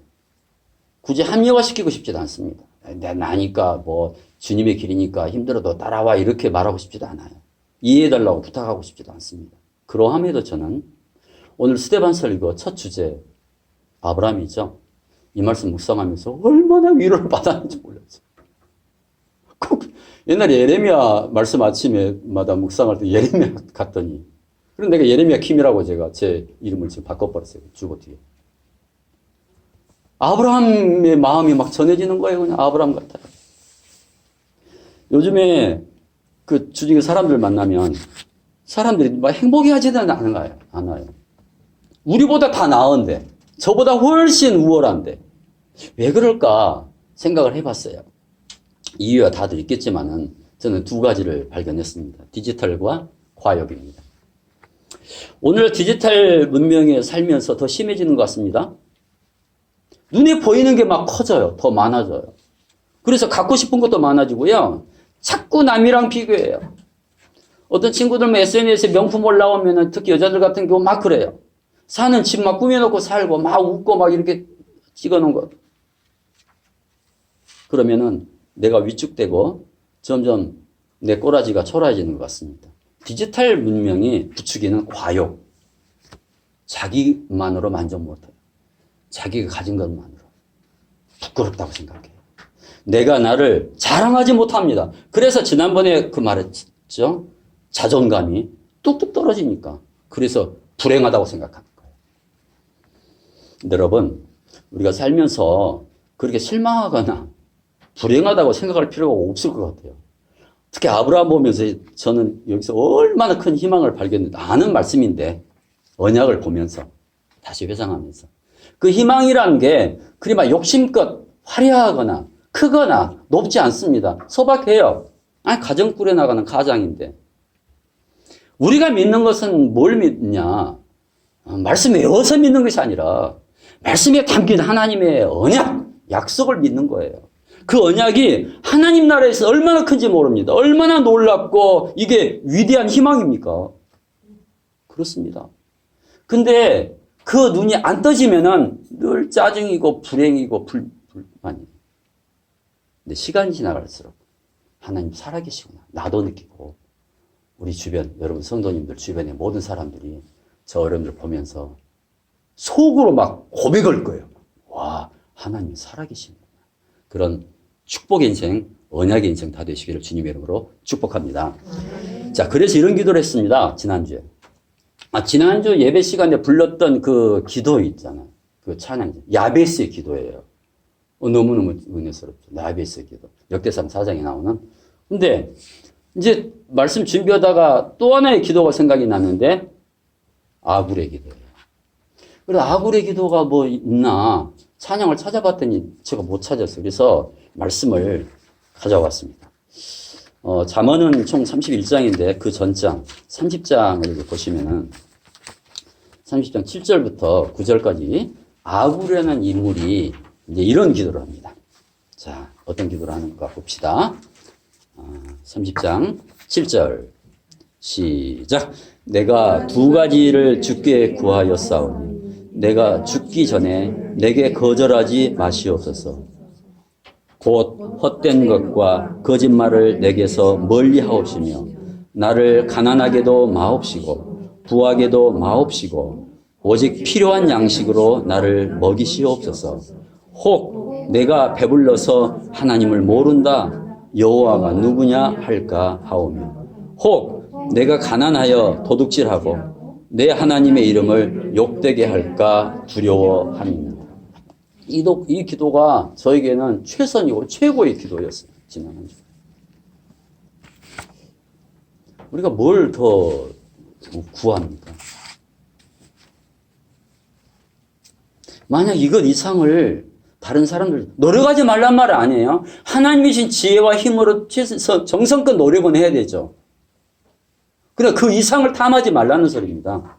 굳이 합리화시키고 싶지도 않습니다. 나니까 뭐 주님의 길이니까 힘들어도 따라와 이렇게 말하고 싶지도 않아요. 이해해달라고 부탁하고 싶지도 않습니다. 그러함에도 저는 오늘 스데반 설교 첫 주제 아브라함이죠. 이 말씀 묵상하면서 얼마나 위로를 받았는지 몰랐어요. 꼭 옛날에 예레미야 말씀 아침에마다 묵상할 때 예레미야 갔더니 그럼 내가 예레미야 킴이라고 제가 제 이름을 지금 바꿔버렸어요. 주보 뒤에. 아브라함의 마음이 막 전해지는 거예요. 그냥 아브라함 같아요. 요즘에 그 주중에 사람들 만나면 사람들이 막 행복해하지는 않아요. 우리보다 다 나은데, 저보다 훨씬 우월한데, 왜 그럴까 생각을 해봤어요. 이유가 다들 있겠지만은 저는 두 가지를 발견했습니다. 디지털과 과욕입니다. 오늘 디지털 문명에 살면서 더 심해지는 것 같습니다. 눈에 보이는 게 막 커져요. 더 많아져요. 그래서 갖고 싶은 것도 많아지고요. 자꾸 남이랑 비교해요. 어떤 친구들 SNS에 명품 올라오면 특히 여자들 같은 경우 막 그래요. 사는 집 막 꾸며놓고 살고 막 웃고 막 이렇게 찍어놓은 거. 그러면은 내가 위축되고 점점 내 꼬라지가 초라해지는 것 같습니다. 디지털 문명이 부추기는 과욕. 자기만으로 만족 못해요. 자기가 가진 것만으로. 부끄럽다고 생각해요. 내가 나를 자랑하지 못합니다. 그래서 지난번에 그 말했죠. 자존감이 뚝뚝 떨어지니까. 그래서 불행하다고 생각하는 거예요. 여러분, 우리가 살면서 그렇게 실망하거나 불행하다고 생각할 필요가 없을 것 같아요. 특히 아브라함 보면서 저는 여기서 얼마나 큰 희망을 발견했는데 아는 말씀인데 언약을 보면서 다시 회상하면서 그 희망이라는 게 그리 막 욕심껏 화려하거나 크거나 높지 않습니다. 소박해요. 아니 가정 꾸려나가는 가장인데 우리가 믿는 것은 뭘 믿냐? 말씀 외워서 믿는 것이 아니라 말씀에 담긴 하나님의 언약, 약속을 믿는 거예요. 그 언약이 하나님 나라에서 얼마나 큰지 모릅니다. 얼마나 놀랍고 이게 위대한 희망입니까? 그렇습니다. 근데 그 눈이 안 떠지면은 늘 짜증이고 불행이고 불만이에요. 근데 시간이 지나갈수록 하나님 살아계시구나. 나도 느끼고 우리 주변 여러분 성도님들 주변의 모든 사람들이 저 어려움들 보면서 속으로 막 고백할 거예요. 와, 하나님 살아계시구나. 그런 축복의 인생, 언약의 인생 다 되시기를 주님의 이름으로 축복합니다. 자, 그래서 이런 기도를 했습니다. 지난주에. 지난주 예배 시간에 불렀던 그 기도 있잖아요. 그 찬양. 야베스의 기도예요. 너무너무 은혜스럽죠. 야베스의 기도. 역대상 4장에 나오는. 근데 이제 말씀 준비하다가 또 하나의 기도가 생각이 났는데 아굴의 기도예요. 그래서 아굴의 기도가 뭐 있나 찬양을 찾아봤더니 제가 못 찾았어요. 그래서 말씀을 가져왔습니다. 잠언은 총 31장인데 그 전장 30장을 보시면은 30장 7절부터 9절까지 아굴이라는 인물이 이제 이런 기도를 합니다. 자, 어떤 기도를 하는가 봅시다. 30장 7절 시작. 내가 두 가지를 주께 구하였사오니 내가 죽기 전에 내게 거절하지 마시옵소서. 곧 헛된 것과 거짓말을 내게서 멀리 하옵시며 나를 가난하게도 마옵시고 부하게도 마옵시고 오직 필요한 양식으로 나를 먹이시옵소서. 혹 내가 배불러서 하나님을 모른다 여호와가 누구냐 할까 하오며 혹 내가 가난하여 도둑질하고 내 하나님의 이름을 욕되게 할까 두려워함이니라. 이 기도가 저에게는 최선이고 최고의 기도였어요. 지난 한 주. 우리가 뭘 더 구합니까? 만약 이것 이상을 다른 사람들 노력하지 말란 말 아니에요. 하나님이신 지혜와 힘으로 정성껏 노력은 해야 되죠. 그러나 그 이상을 탐하지 말라는 소리입니다.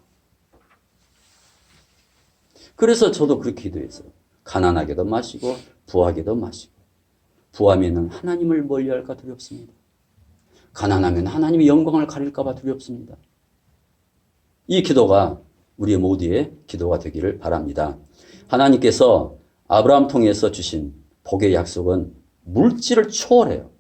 그래서 저도 그렇게 기도했어요. 가난하게도 마시고 부하게도 마시고. 부하면은 하나님을 멀리할까 두렵습니다. 가난하면 하나님의 영광을 가릴까 봐 두렵습니다. 이 기도가 우리 모두의 기도가 되기를 바랍니다. 하나님께서 아브라함 통해서 주신 복의 약속은 물질을 초월해요.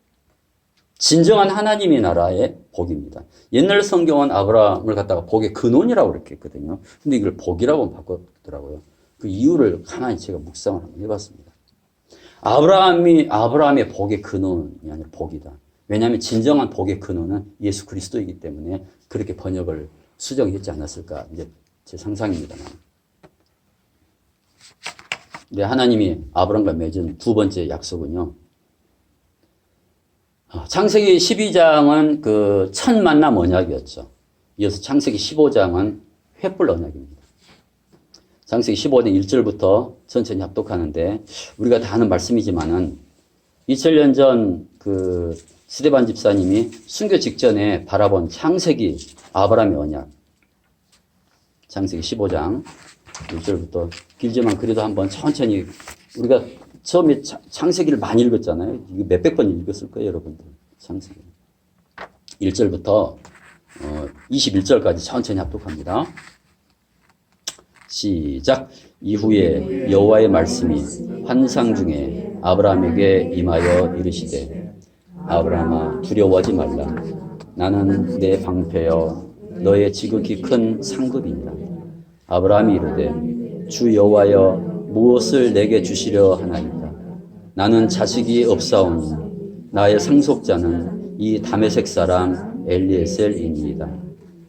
진정한 하나님의 나라의 복입니다. 옛날 성경은 아브라함을 갖다가 복의 근원이라고 그렇게 했거든요. 근데 이걸 복이라고 바꿨더라고요. 그 이유를 가만히 제가 묵상을 한번 해봤습니다. 아브라함의 복의 근원이 아니라 복이다. 왜냐하면 진정한 복의 근원은 예수 그리스도이기 때문에 그렇게 번역을 수정했지 않았을까. 이제 제 상상입니다만. 근데 하나님이 아브라함과 맺은 두 번째 약속은요. 창세기 12장은 그 첫 만남 언약이었죠. 이어서 창세기 15장은 횃불 언약입니다. 창세기 15장 1절부터 천천히 합독하는데 우리가 다 아는 말씀이지만은 2000년 전 그 스데반 집사님이 순교 직전에 바라본 창세기 아브라함의 언약. 창세기 15장 1절부터 길지만 그래도 한번 천천히 우리가 처음에 창세기를 많이 읽었잖아요. 이거 몇백 번 읽었을 거예요, 여러분들. 창세기. 1절부터 21절까지 천천히 합독합니다. 시작. 이후에 여호와의 말씀이 환상 중에 아브라함에게 임하여 이르시되 아브라함아 두려워하지 말라. 나는 내 방패여 너의 지극히 큰 상급이니라. 아브라함이 이르되 주 여호와여 무엇을 내게 주시려 하나이까. 나는 자식이 없사오니 나의 상속자는 이 다메섹 사람 엘리에셀이니이다.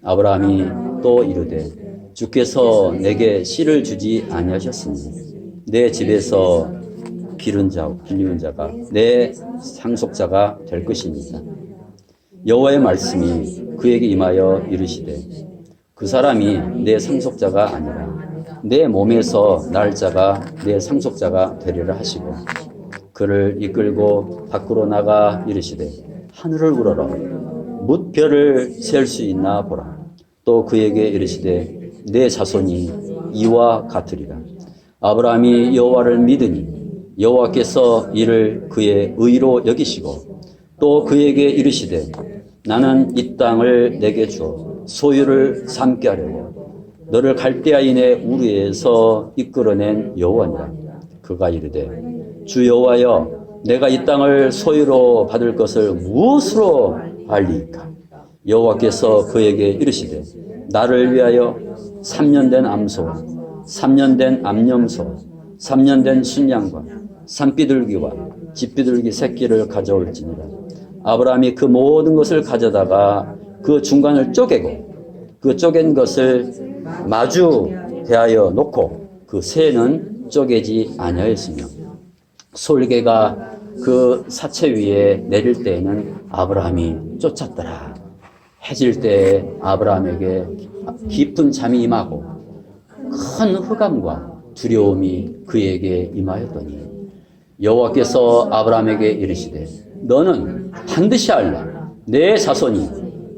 아브라함이 또 이르되 주께서 내게 씨를 주지 아니하셨으니 내 집에서 기르는 자가 내 상속자가 될 것입니다. 여호와의 말씀이 그에게 임하여 이르시되 그 사람이 내 상속자가 아니라 내 몸에서 날 자가 내 상속자가 되리라 하시고 그를 이끌고 밖으로 나가 이르시되 하늘을 우러러 뭇 별을 셀 수 있나 보라. 또 그에게 이르시되 내 자손이 이와 같으리라. 아브라함이 여호와를 믿으니 여호와께서 이를 그의 의로 여기시고 또 그에게 이르시되 나는 이 땅을 내게 주어 소유를 삼게 하려고 너를 갈대아인의 우르에서 이끌어낸 여호와니라. 그가 이르되 주 여호와여 내가 이 땅을 소유로 받을 것을 무엇으로 알리이까. 여호와께서 그에게 이르시되 나를 위하여 3년 된 암소 3년 된 암염소 3년 된 순양과 산비둘기와 집비둘기 새끼를 가져올지니라. 아브라함이 그 모든 것을 가져다가 그 중간을 쪼개고 그 쪼갠 것을 마주 대하여 놓고 그 새는 쪼개지 아니하였으며 솔개가 그 사체 위에 내릴 때에는 아브라함이 쫓았더라. 해질 때 아브라함에게 깊은 잠이 임하고 큰 흑암과 두려움이 그에게 임하였더니 여호와께서 아브라함에게 이르시되 너는 반드시 알라. 내 자손이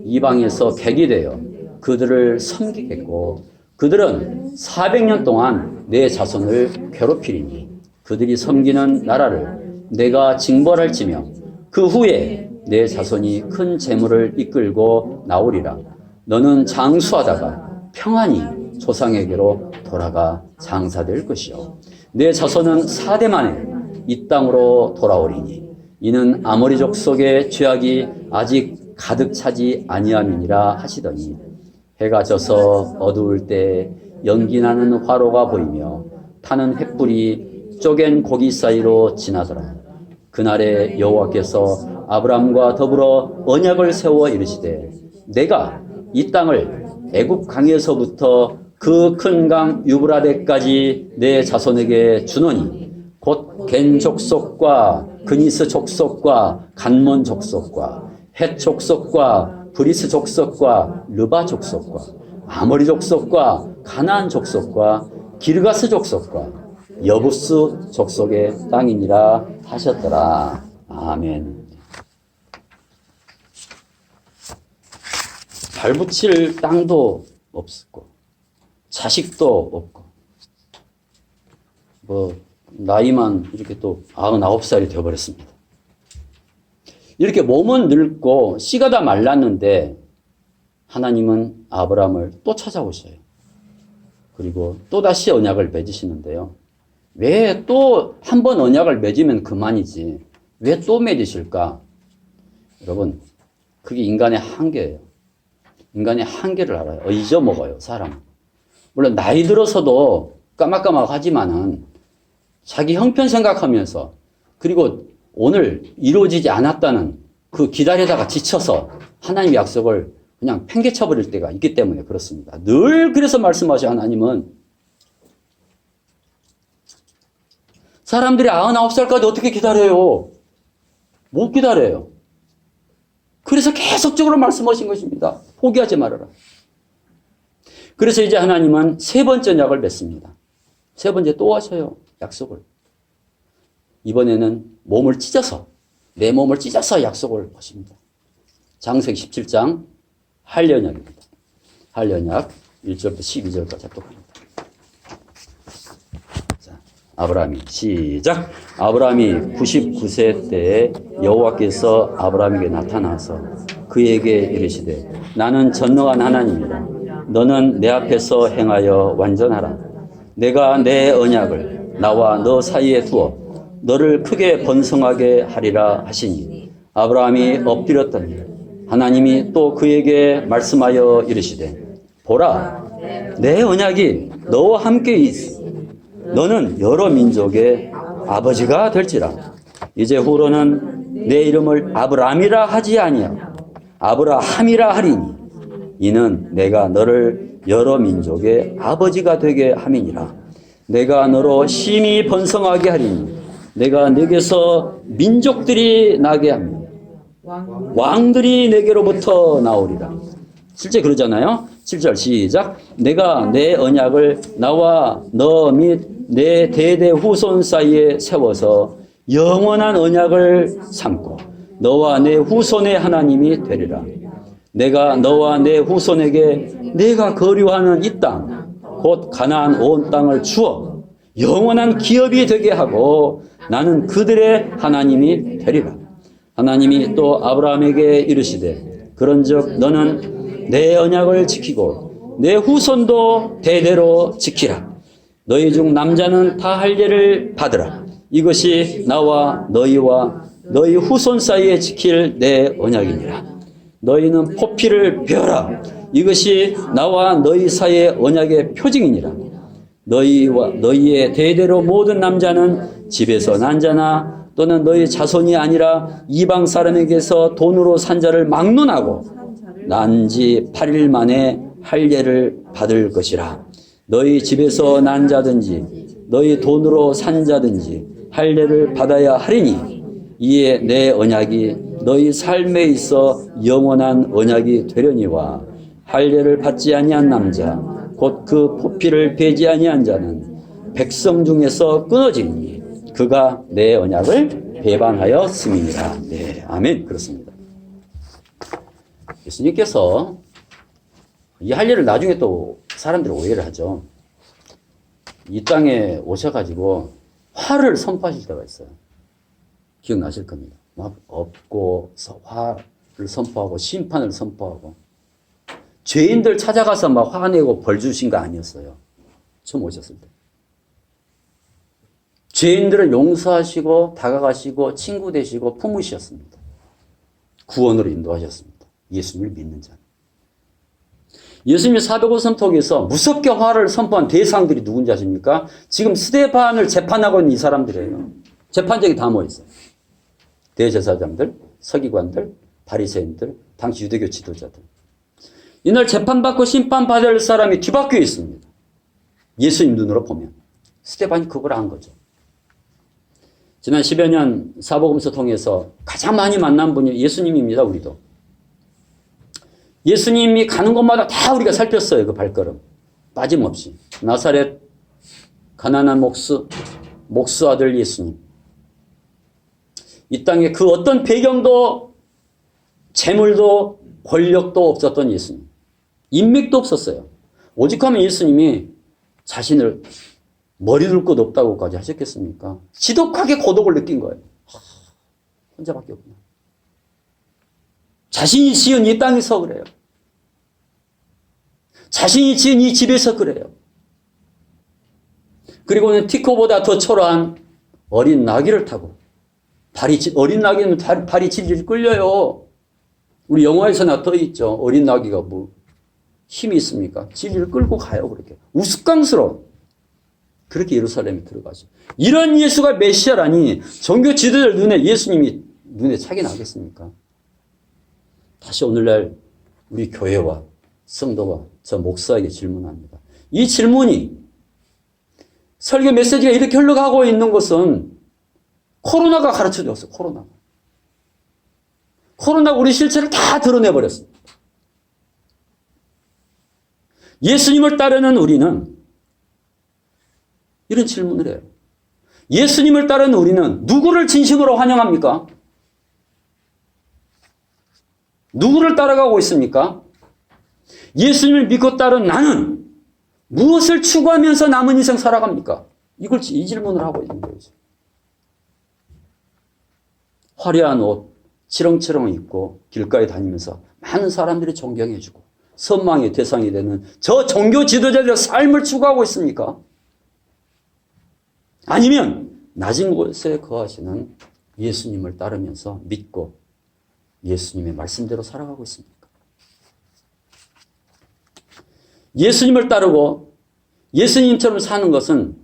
이방에서 객이 되어 그들을 섬기겠고 그들은 400년 동안 내 자손을 괴롭히리니 그들이 섬기는 나라를 내가 징벌할지며 그 후에 내 자손이 큰 재물을 이끌고 나오리라. 너는 장수하다가 평안히 조상에게로 돌아가 장사될 것이요 내 자손은 4대 만에 이 땅으로 돌아오리니 이는 아모리족 속의 죄악이 아직 가득 차지 아니함이니라 하시더니 해가 져서 어두울 때 연기나는 화로가 보이며 타는 횃불이 쪼갠 고기 사이로 지나더라. 그날에 여호와께서 아브라함과 더불어 언약을 세워 이르시되 내가 이 땅을 애굽 강에서부터 그 큰 강 유브라데까지 내 자손에게 주노니 곧 겐 족속과 그니스 족속과 간몬 족속과 헷 족속과 브리스 족속과 르바 족속과 아모리 족속과 가나안 족속과 기르가스 족속과 여부스 족속의 땅이니라 하셨더라. 아멘. 발붙일 땅도 없었고 자식도 없고 나이만 이렇게 또 99살이 되어버렸습니다. 이렇게 몸은 늙고 씨가 다 말랐는데 하나님은 아브라함을 또 찾아오셔요. 그리고 또다시 언약을 맺으시는데요. 왜 또 한 번 언약을 맺으면 그만이지 왜 또 맺으실까? 여러분, 그게 인간의 한계예요. 인간의 한계를 알아요. 잊어먹어요, 사람. 물론 나이 들어서도 까막까막하지만은 자기 형편 생각하면서 그리고 오늘 이루어지지 않았다는 그 기다리다가 지쳐서 하나님의 약속을 그냥 팽개쳐버릴 때가 있기 때문에 그렇습니다. 늘 그래서 말씀하셔 하나님은 사람들이 99살까지 어떻게 기다려요? 못 기다려요. 그래서 계속적으로 말씀하신 것입니다. 포기하지 말아라. 그래서 이제 하나님은 세 번째 언약을 맺습니다. 세 번째 또 하셔요. 약속을. 이번에는 몸을 찢어서 내 몸을 찢어서 약속을 하십니다. 창세기 17장 할례언약입니다. 할례언약 1절부터 12절까지 합독합니다. 자, 아브라함이 시작. 아브라함이 99세 때에 여호와께서 아브라함에게 나타나서 그에게 이르시되 나는 전능한 하나님이라. 너는 내 앞에서 행하여 완전하라. 내가 내 언약을 나와 너 사이에 두어 너를 크게 번성하게 하리라 하시니 아브라함이 엎드렸더니 하나님이 또 그에게 말씀하여 이르시되 보라 내 언약이 너와 함께 있으니 너는 여러 민족의 아버지가 될지라. 이제 후로는 내 이름을 아브라함이라 하지 아니하고 아브라함이라 하리니 이는 내가 너를 여러 민족의 아버지가 되게 함이니라. 내가 너로 심히 번성하게 하리니 내가 네게서 민족들이 나게 하며 왕들이 내게로부터 나오리라. 실제 그러잖아요. 7절 시작. 내가 내 언약을 나와 너 및 내 대대 후손 사이에 세워서 영원한 언약을 삼고 너와 내 후손의 하나님이 되리라. 내가 너와 내 후손에게 내가 거류하는 이 땅 곧 가나안 온 땅을 주어 영원한 기업이 되게 하고 나는 그들의 하나님이 되리라. 하나님이 또 아브라함에게 이르시되 그런즉 너는 내 언약을 지키고 내 후손도 대대로 지키라. 너희 중 남자는 다 할례를 받으라. 이것이 나와 너희와 너희 후손 사이에 지킬 내 언약이니라. 너희는 포피를 베어라. 이것이 나와 너희 사이의 언약의 표징이니라. 너희와 너희의 대대로 모든 남자는 집에서 난 자나 또는 너희 자손이 아니라 이방 사람에게서 돈으로 산 자를 막론하고 난 지 8일 만에 할례를 받을 것이라. 너희 집에서 난 자든지 너희 돈으로 산 자든지 할례를 받아야 하리니 이에 내 언약이 너희 삶에 있어 영원한 언약이 되려니와 할례를 받지 아니한 남자 곧 그 포피를 베지 아니한 자는 백성 중에서 끊어지니 그가 내 언약을 배반하였음이니라. 네, 아멘. 그렇습니다. 예수님께서 이 할례를 나중에 또 사람들이 오해를 하죠. 이 땅에 오셔가지고 화를 선포하실 때가 있어요. 기억나실 겁니다. 막 업고 화를 선포하고 심판을 선포하고 죄인들 찾아가서 막 화내고 벌 주신 거 아니었어요. 처음 오셨을 때. 죄인들을 용서하시고 다가가시고 친구 되시고 품으셨습니다. 구원으로 인도하셨습니다. 예수님을 믿는 자. 예수님이 사도행전톡에서 무섭게 화를 선포한 대상들이 누군지 아십니까? 지금 스데반을 재판하고 있는 이 사람들이에요. 재판장이 다 모여있어요. 대제사장들, 서기관들, 바리새인들, 당시 유대교 지도자들. 이날 재판받고 심판받을 사람이 뒤바뀌어 있습니다. 예수님 눈으로 보면. 스데반이 그걸 안 거죠. 지난 10여 년 사복음서 통해서 가장 많이 만난 분이 예수님입니다. 우리도. 예수님이 가는 곳마다 다 우리가 살폈어요. 그 발걸음. 빠짐없이. 나사렛 가난한 목수 아들 예수님. 이 땅에 그 어떤 배경도 재물도 권력도 없었던 예수님. 인맥도 없었어요. 오직하면 예수님이 자신을 머리 둘 곳 없다고까지 하셨겠습니까? 지독하게 고독을 느낀 거예요. 혼자밖에 없구나. 자신이 지은 이 땅에서 그래요. 자신이 지은 이 집에서 그래요. 그리고는 티코보다 더 초라한 어린 나귀를 타고 어린 나귀는 발이 질질 끌려요. 우리 영화에서 나떠 있죠. 어린 나귀가 뭐 힘이 있습니까? 질질 끌고 가요. 그렇게 우스꽝스러운 그렇게 예루살렘에 들어가죠. 이런 예수가 메시아라니 종교 지도자들 눈에 예수님이 눈에 차게 나겠습니까? 다시 오늘날 우리 교회와 성도와 저 목사에게 질문합니다. 이 질문이 설교 메시지가 이렇게 흘러가고 있는 것은 코로나가 가르쳐줬어요. 코로나가 우리 실체를 다 드러내버렸습니다. 예수님을 따르는 우리는 이런 질문을 해요. 예수님을 따르는 우리는 누구를 진심으로 환영합니까? 누구를 따라가고 있습니까? 예수님을 믿고 따른 나는 무엇을 추구하면서 남은 인생 살아갑니까? 이 질문을 하고 있는 거예요. 화려한 옷, 치렁치렁 입고 길가에 다니면서 많은 사람들이 존경해주고 선망의 대상이 되는 저 종교 지도자들의 삶을 추구하고 있습니까? 아니면 낮은 곳에 거하시는 예수님을 따르면서 믿고 예수님의 말씀대로 살아가고 있습니까? 예수님을 따르고 예수님처럼 사는 것은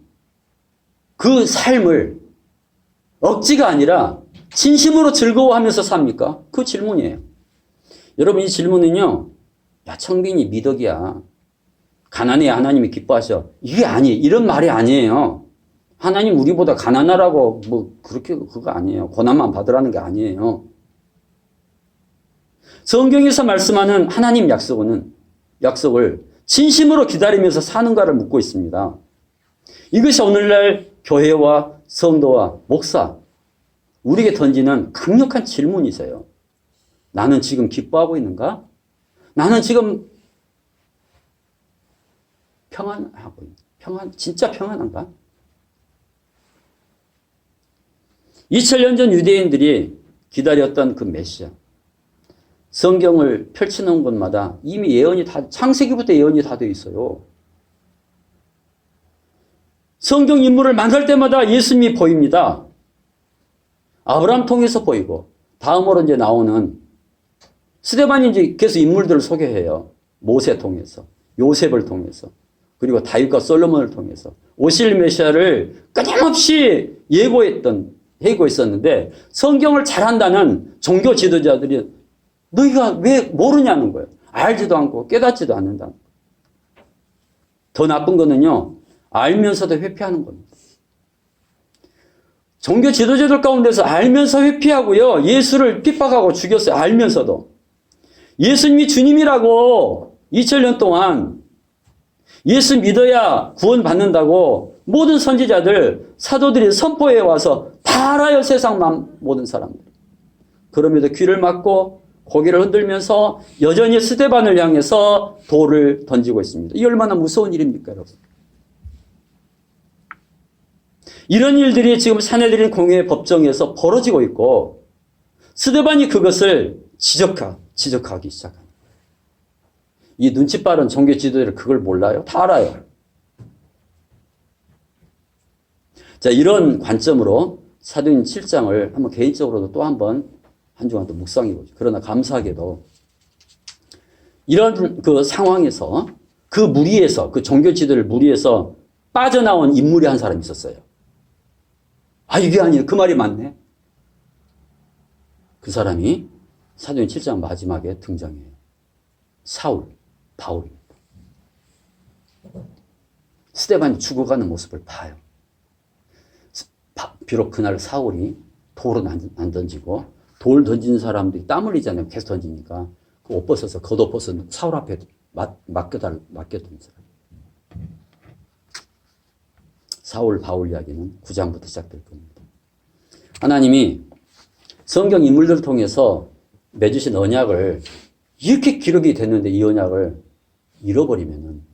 그 삶을 억지가 아니라 진심으로 즐거워하면서 삽니까? 그 질문이에요. 여러분 이 질문은요. 야 청빈이 미덕이야. 가난해야 하나님이 기뻐하셔. 이게 아니에요. 이런 말이 아니에요. 하나님 우리보다 가난하라고 뭐 그렇게 그거 아니에요. 고난만 받으라는 게 아니에요. 성경에서 말씀하는 하나님 약속을 진심으로 기다리면서 사는가를 묻고 있습니다. 이것이 오늘날 교회와 성도와 목사 우리에게 던지는 강력한 질문이세요. 나는 지금 기뻐하고 있는가? 나는 지금 진짜 평안한가? 2000년 전 유대인들이 기다렸던 그 메시아. 성경을 펼쳐놓은 곳마다 이미 창세기부터 예언이 다 되어 있어요. 성경 인물을 만날 때마다 예수님이 보입니다. 아브라함 통해서 보이고, 다음으로 이제 나오는 스데반이 이제 계속 인물들을 소개해요. 모세 통해서, 요셉을 통해서, 그리고 다윗과 솔로몬을 통해서, 오실 메시아를 끊임없이 예고했었는데, 성경을 잘한다는 종교 지도자들이 너희가 왜 모르냐는 거예요. 알지도 않고 깨닫지도 않는다는 거예요. 더 나쁜 거는요. 알면서도 회피하는 겁니다. 종교 지도자들 가운데서 알면서 회피하고요. 예수를 핍박하고 죽였어요. 알면서도. 예수님이 주님이라고 2000년 동안 예수 믿어야 구원받는다고 모든 선지자들, 사도들이 선포해 와서 다 알아요. 세상 모든 사람들. 그럼에도 귀를 막고 고개를 흔들면서 여전히 스데반을 향해서 돌을 던지고 있습니다. 이 얼마나 무서운 일입니까, 여러분? 이런 일들이 지금 사내들인 공회 법정에서 벌어지고 있고 스데반이 그것을 지적하기 시작합니다. 이 눈치 빠른 종교 지도자들 그걸 몰라요? 다 알아요. 자, 이런 관점으로 사도행 7장을 한번 개인적으로도 또 한번 한 주간 또 묵상해보죠. 그러나 감사하게도 이런 그 상황에서 그 무리에서 그 종교 지도를 무리에서 빠져나온 인물이 한 사람이 있었어요. 아 이게 아니에요. 그 말이 맞네. 그 사람이 사도행 7장 마지막에 등장해요. 사울. 바울입니다. 스데반이 죽어가는 모습을 봐요. 비록 그날 사울이 돌은 안 던지고 돌 던지는 사람들이 땀 흘리잖아요. 계속 던지니까. 그 옷 벗어서 겉옷 벗어서 사울 앞에 맡겨둔 사람. 사울 바울 이야기는 9장부터 시작될 겁니다. 하나님이 성경 인물들을 통해서 맺으신 언약을 이렇게 기록이 됐는데 이 언약을 잃어버리면은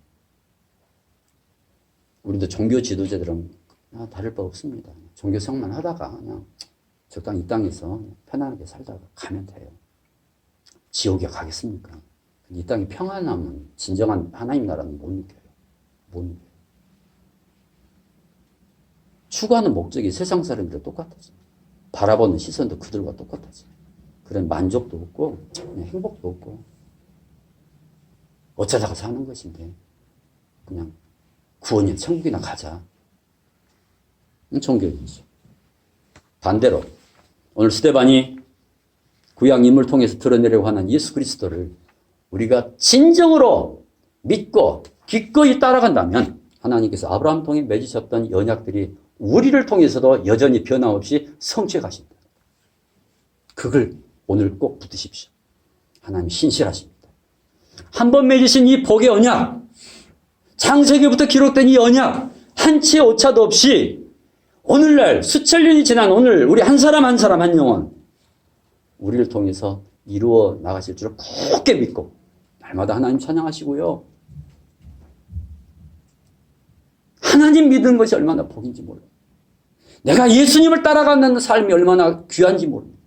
우리도 종교 지도자들은 다를 바 없습니다. 종교 생활만 하다가 그냥 적당히 이 땅에서 편안하게 살다가 가면 돼요. 지옥에 가겠습니까? 이 땅이 평안하면 진정한 하나님 나라는 못 느껴요. 못 느껴요. 추구하는 목적이 세상 사람들과 똑같아져. 바라보는 시선도 그들과 똑같아져. 그런 만족도 없고 행복도 없고 어쩌다가 사는 것인데 그냥 구원이 천국이나 가자. 종교이죠. 반대로 오늘 스데반이 구약 인물을 통해서 드러내려고 하는 예수 그리스도를 우리가 진정으로 믿고 기꺼이 따라간다면 하나님께서 아브라함 통해 맺으셨던 언약들이 우리를 통해서도 여전히 변함없이 성취해 가신다. 그걸 오늘 꼭 붙드십시오. 하나님이 신실하십니다. 한 번 맺으신 이 복의 언약, 창세기부터 기록된 이 언약, 한치의 오차도 없이 오늘날 수천 년이 지난 오늘 우리 한 사람 한 사람 한 영혼 우리를 통해서 이루어 나가실 줄을 굳게 믿고 날마다 하나님 찬양하시고요. 하나님 믿는 것이 얼마나 복인지 몰라요. 내가 예수님을 따라가는 삶이 얼마나 귀한지 모릅니다.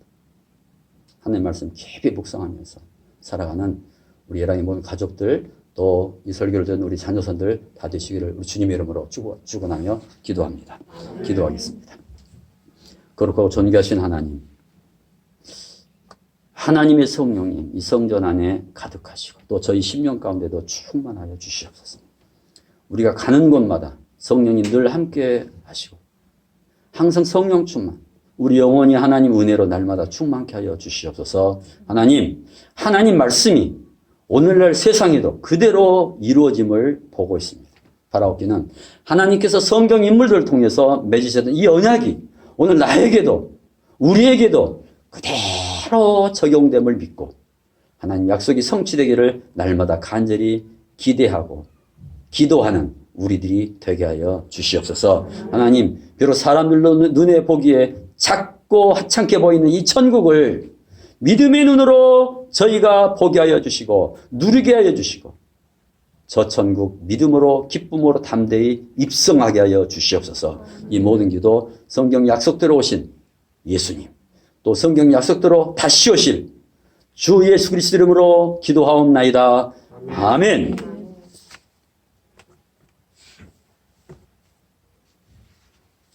하나님 말씀 깊이 묵상하면서 살아가는 우리 예랑의 모든 가족들 또 이 설교를 듣는 우리 자녀선들 다 되시기를 우리 주님의 이름으로 축원하며 기도합니다. 기도하겠습니다. 거룩하고 존귀하신 하나님, 하나님의 성령님 이 성전 안에 가득하시고 또 저희 심령 가운데도 충만하여 주시옵소서. 우리가 가는 곳마다 성령님 늘 함께 하시고 항상 성령 충만, 우리 영혼이 하나님 은혜로 날마다 충만케 하여 주시옵소서. 하나님 말씀이 오늘날 세상에도 그대로 이루어짐을 보고 있습니다. 바라옵기는 하나님께서 성경 인물들을 통해서 맺으셨던 이 언약이 오늘 나에게도 우리에게도 그대로 적용됨을 믿고 하나님 약속이 성취되기를 날마다 간절히 기대하고 기도하는 우리들이 되게 하여 주시옵소서. 하나님, 비록 사람들로 눈에 보기에 작고 하찮게 보이는 이 천국을 믿음의 눈으로 저희가 보게 하여 주시고 누리게 하여 주시고 저 천국 믿음으로 기쁨으로 담대히 입성하게 하여 주시옵소서. 이 모든 기도 성경 약속대로 오신 예수님 또 성경 약속대로 다시 오실 주 예수 그리스도 이름으로 기도하옵나이다. 아멘.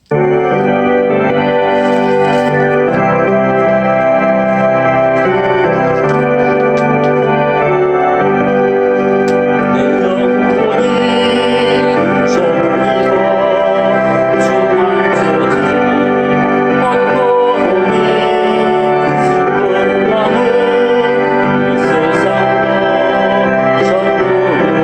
세상도 전부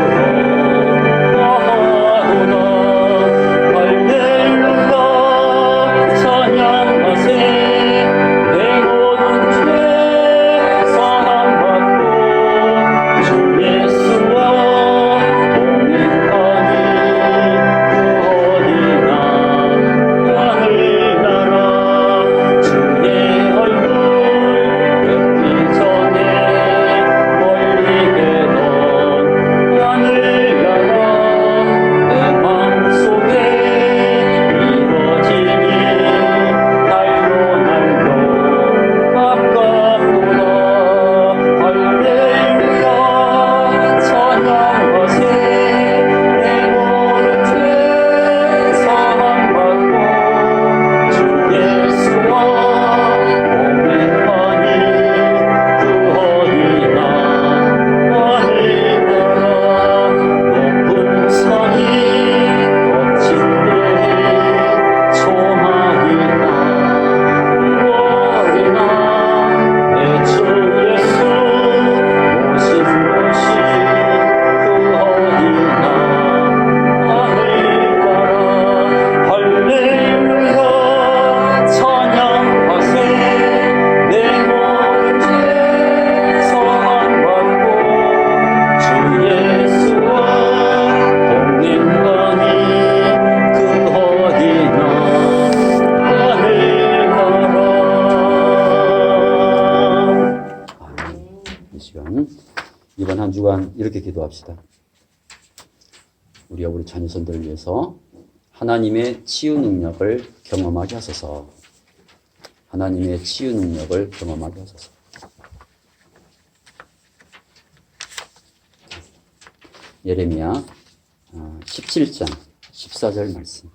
동안 이렇게 기도합시다. 우리가 우리 자녀선들을 위해서 하나님의 치유 능력을 경험하게 하소서. 하나님의 치유 능력을 경험하게 하소서. 예레미야 17장 14절 말씀.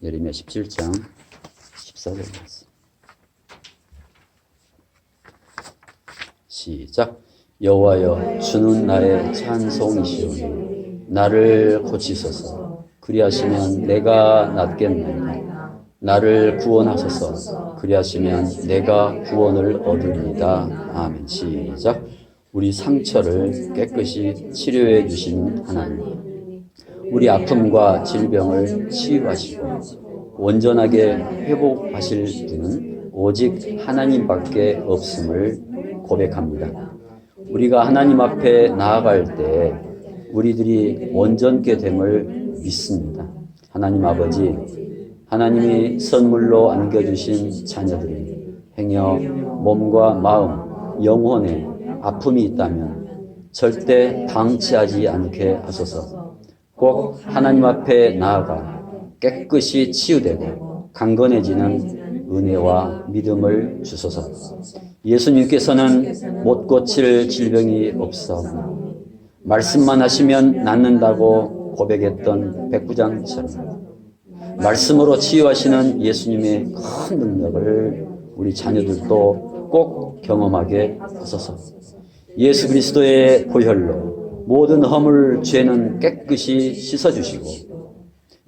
예레미야 17장 14절 말씀. 시작. 여호와여, 주는 나의 찬송이시오니 나를 고치소서. 그리하시면 내가 낫겠나이다. 나를 구원하소서. 그리하시면 내가 구원을 얻으리이다. 아멘. 시작. 우리 상처를 깨끗이 치료해 주시는 하나님, 우리 아픔과 질병을 치유하시고 온전하게 회복하실 분은 오직 하나님밖에 없음을 고백합니다. 우리가 하나님 앞에 나아갈 때 우리들이 온전케 됨을 믿습니다. 하나님 아버지, 하나님이 선물로 안겨주신 자녀들이 행여 몸과 마음, 영혼에 아픔이 있다면 절대 방치하지 않게 하소서. 꼭 하나님 앞에 나아가 깨끗이 치유되고 강건해지는 은혜와 믿음을 주소서. 예수님께서는 못 고칠 질병이 없사오니 말씀만 하시면 낫는다고 고백했던 백부장처럼 말씀으로 치유하시는 예수님의 큰 능력을 우리 자녀들도 꼭 경험하게 하소서. 예수 그리스도의 보혈로 모든 허물 죄는 깨끗이 씻어주시고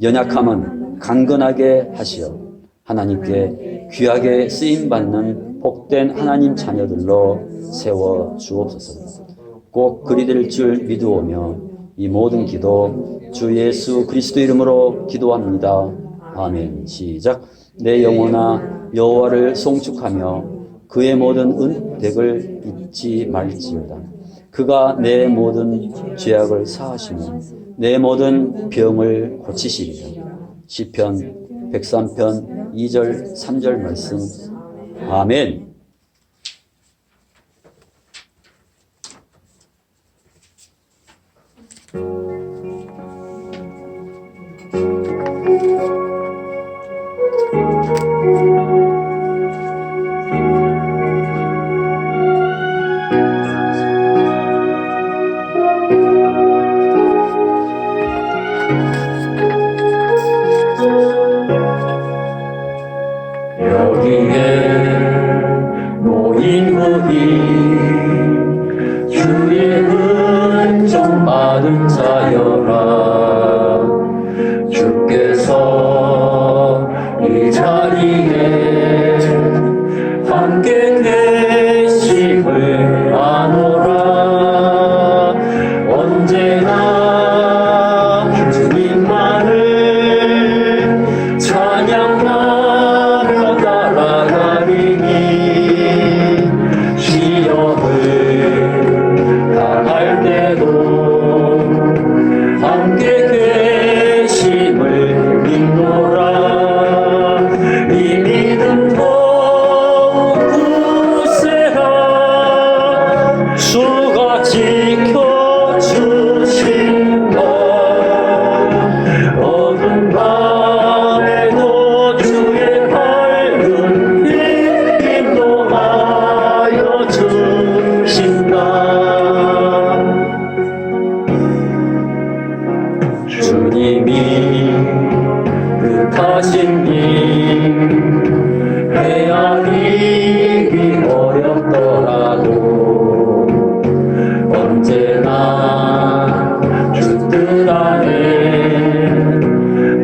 연약함은 강건하게 하시어 하나님께 귀하게 쓰임받는 복된 하나님 자녀들로 세워 주옵소서. 꼭 그리 될 줄 믿으오며 이 모든 기도 주 예수 그리스도 이름으로 기도합니다. 아멘. 시작. 내 영혼아 여호와를 송축하며 그의 모든 은택을 잊지 말지어다. 그가 내 모든 죄악을 사하시며 내 모든 병을 고치시리라. 시편 103편 2절 3절 말씀. 아멘. 주의 은총 받은 자여라. 주께서 이 자리에 함께 계심을 아노라. 언제나 주님만을 찬양하며 따라가리니 시험을 당할 때도 함께 계심을 믿노라. 이 믿음 더욱 굳세라. 주가 지켜주신다. 어두운 밤에도 주의 밝은 빛 인도하여 주신다. 주님이 뜻하신 길 헤아리기 어렵더라도 언제나 주 뜻 안에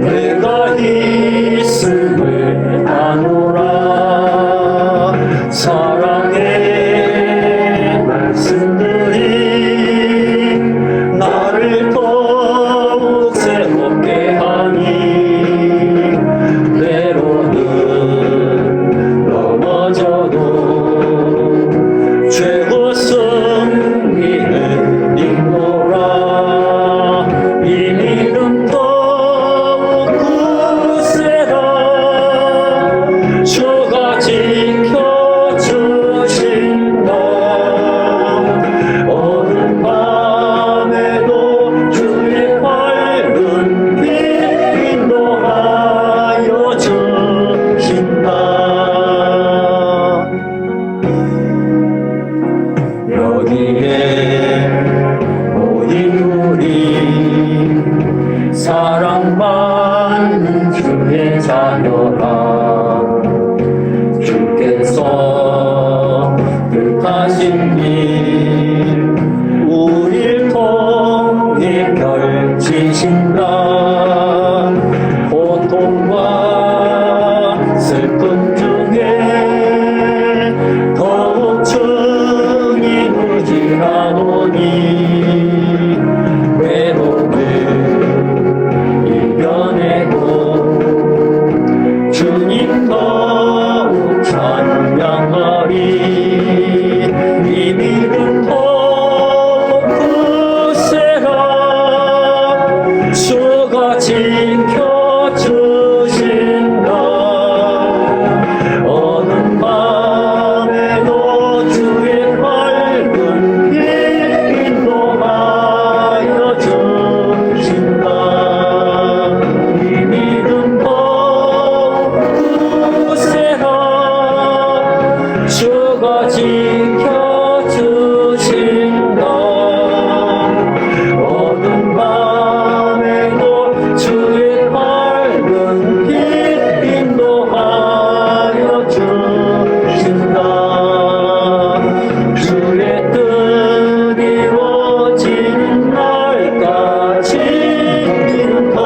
내가 있음을 아노라. 사랑의 말씀들이 나를 더욱 새롭게 하니 때로는 넘어져도 최고 승리는 있노라. 이 믿음 더욱 굳세라. 주가 지켜주신다. 받는 주의 자녀라. 주께서 뜻하신 일 우릴 통해 펼치신다. 고통과 슬픔 중에 더욱 주님 의지하노니 외로움을 이겨내고 주님 더욱 찬양하리. 이 믿음 더욱 굳세라. 주가 지켜주신다. 어느 밤에도 주의 밝은 빛 인도하여 주신다. 이 믿음 더욱 굳세라. 주가 지켜주신다. 어두운 밤에도 주의 밝은 빛 인도하여 주신다. 주의 뜻 이루어지는 날까지 믿음 더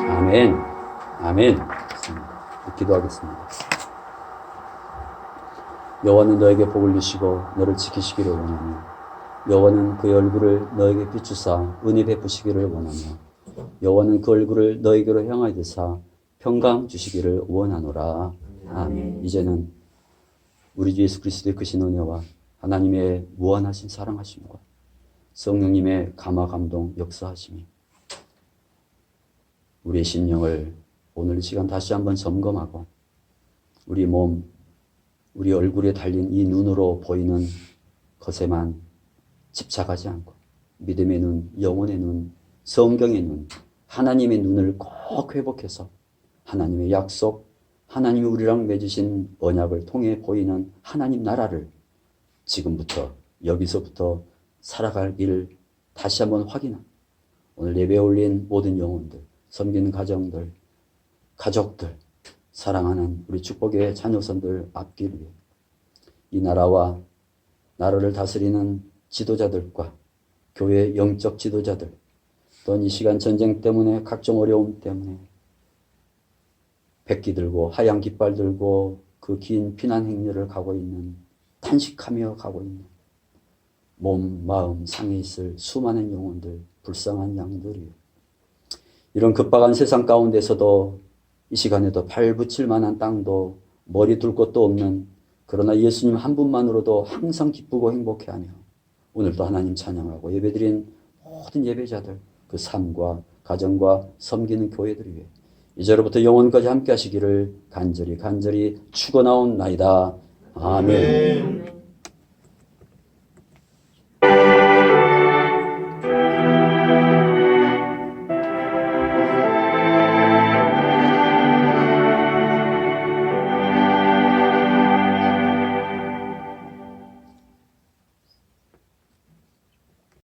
아멘. 아멘. 기도하겠습니다. 여호와는 너에게 복을 주시고 너를 지키시기를 원하며 여호와는 그의 얼굴을 너에게 비추사 은혜 베푸시기를 원하며 여호와는 그 얼굴을 너에게로 향하여 드사 평강 주시기를 원하노라. 아멘. 이제는 우리 주 예수 그리스도의 크신 은혜와 하나님의 무한하신 사랑하심과 성령님의 감화 감동 역사하심이 우리의 심령을 오늘 이 시간 다시 한번 점검하고 우리 몸, 우리 얼굴에 달린 이 눈으로 보이는 것에만 집착하지 않고 믿음의 눈, 영혼의 눈, 성경의 눈, 하나님의 눈을 꼭 회복해서 하나님의 약속, 하나님이 우리랑 맺으신 언약을 통해 보이는 하나님 나라를 지금부터 여기서부터 살아갈 길 다시 한번 확인하고 오늘 예배에 올린 모든 영혼들, 섬기는 가정들, 가족들, 사랑하는 우리 축복의 자녀선들 앞길 위해 이 나라와 나라를 다스리는 지도자들과 교회 영적 지도자들 또는 이 시간 전쟁 때문에 각종 어려움 때문에 백기 들고 하얀 깃발 들고 그 긴 피난 행렬을 가고 있는 탄식하며 가고 있는 몸, 마음 상해 있을 수많은 영혼들, 불쌍한 양들이요. 이런 급박한 세상 가운데서도 이 시간에도 발 붙일 만한 땅도 머리 둘 곳도 없는 그러나 예수님 한 분만으로도 항상 기쁘고 행복해하며 오늘도 하나님 찬양하고 예배드린 모든 예배자들 그 삶과 가정과 섬기는 교회들 위해 이제로부터 영원까지 함께 하시기를 간절히 축원하옵나이다. 아멘.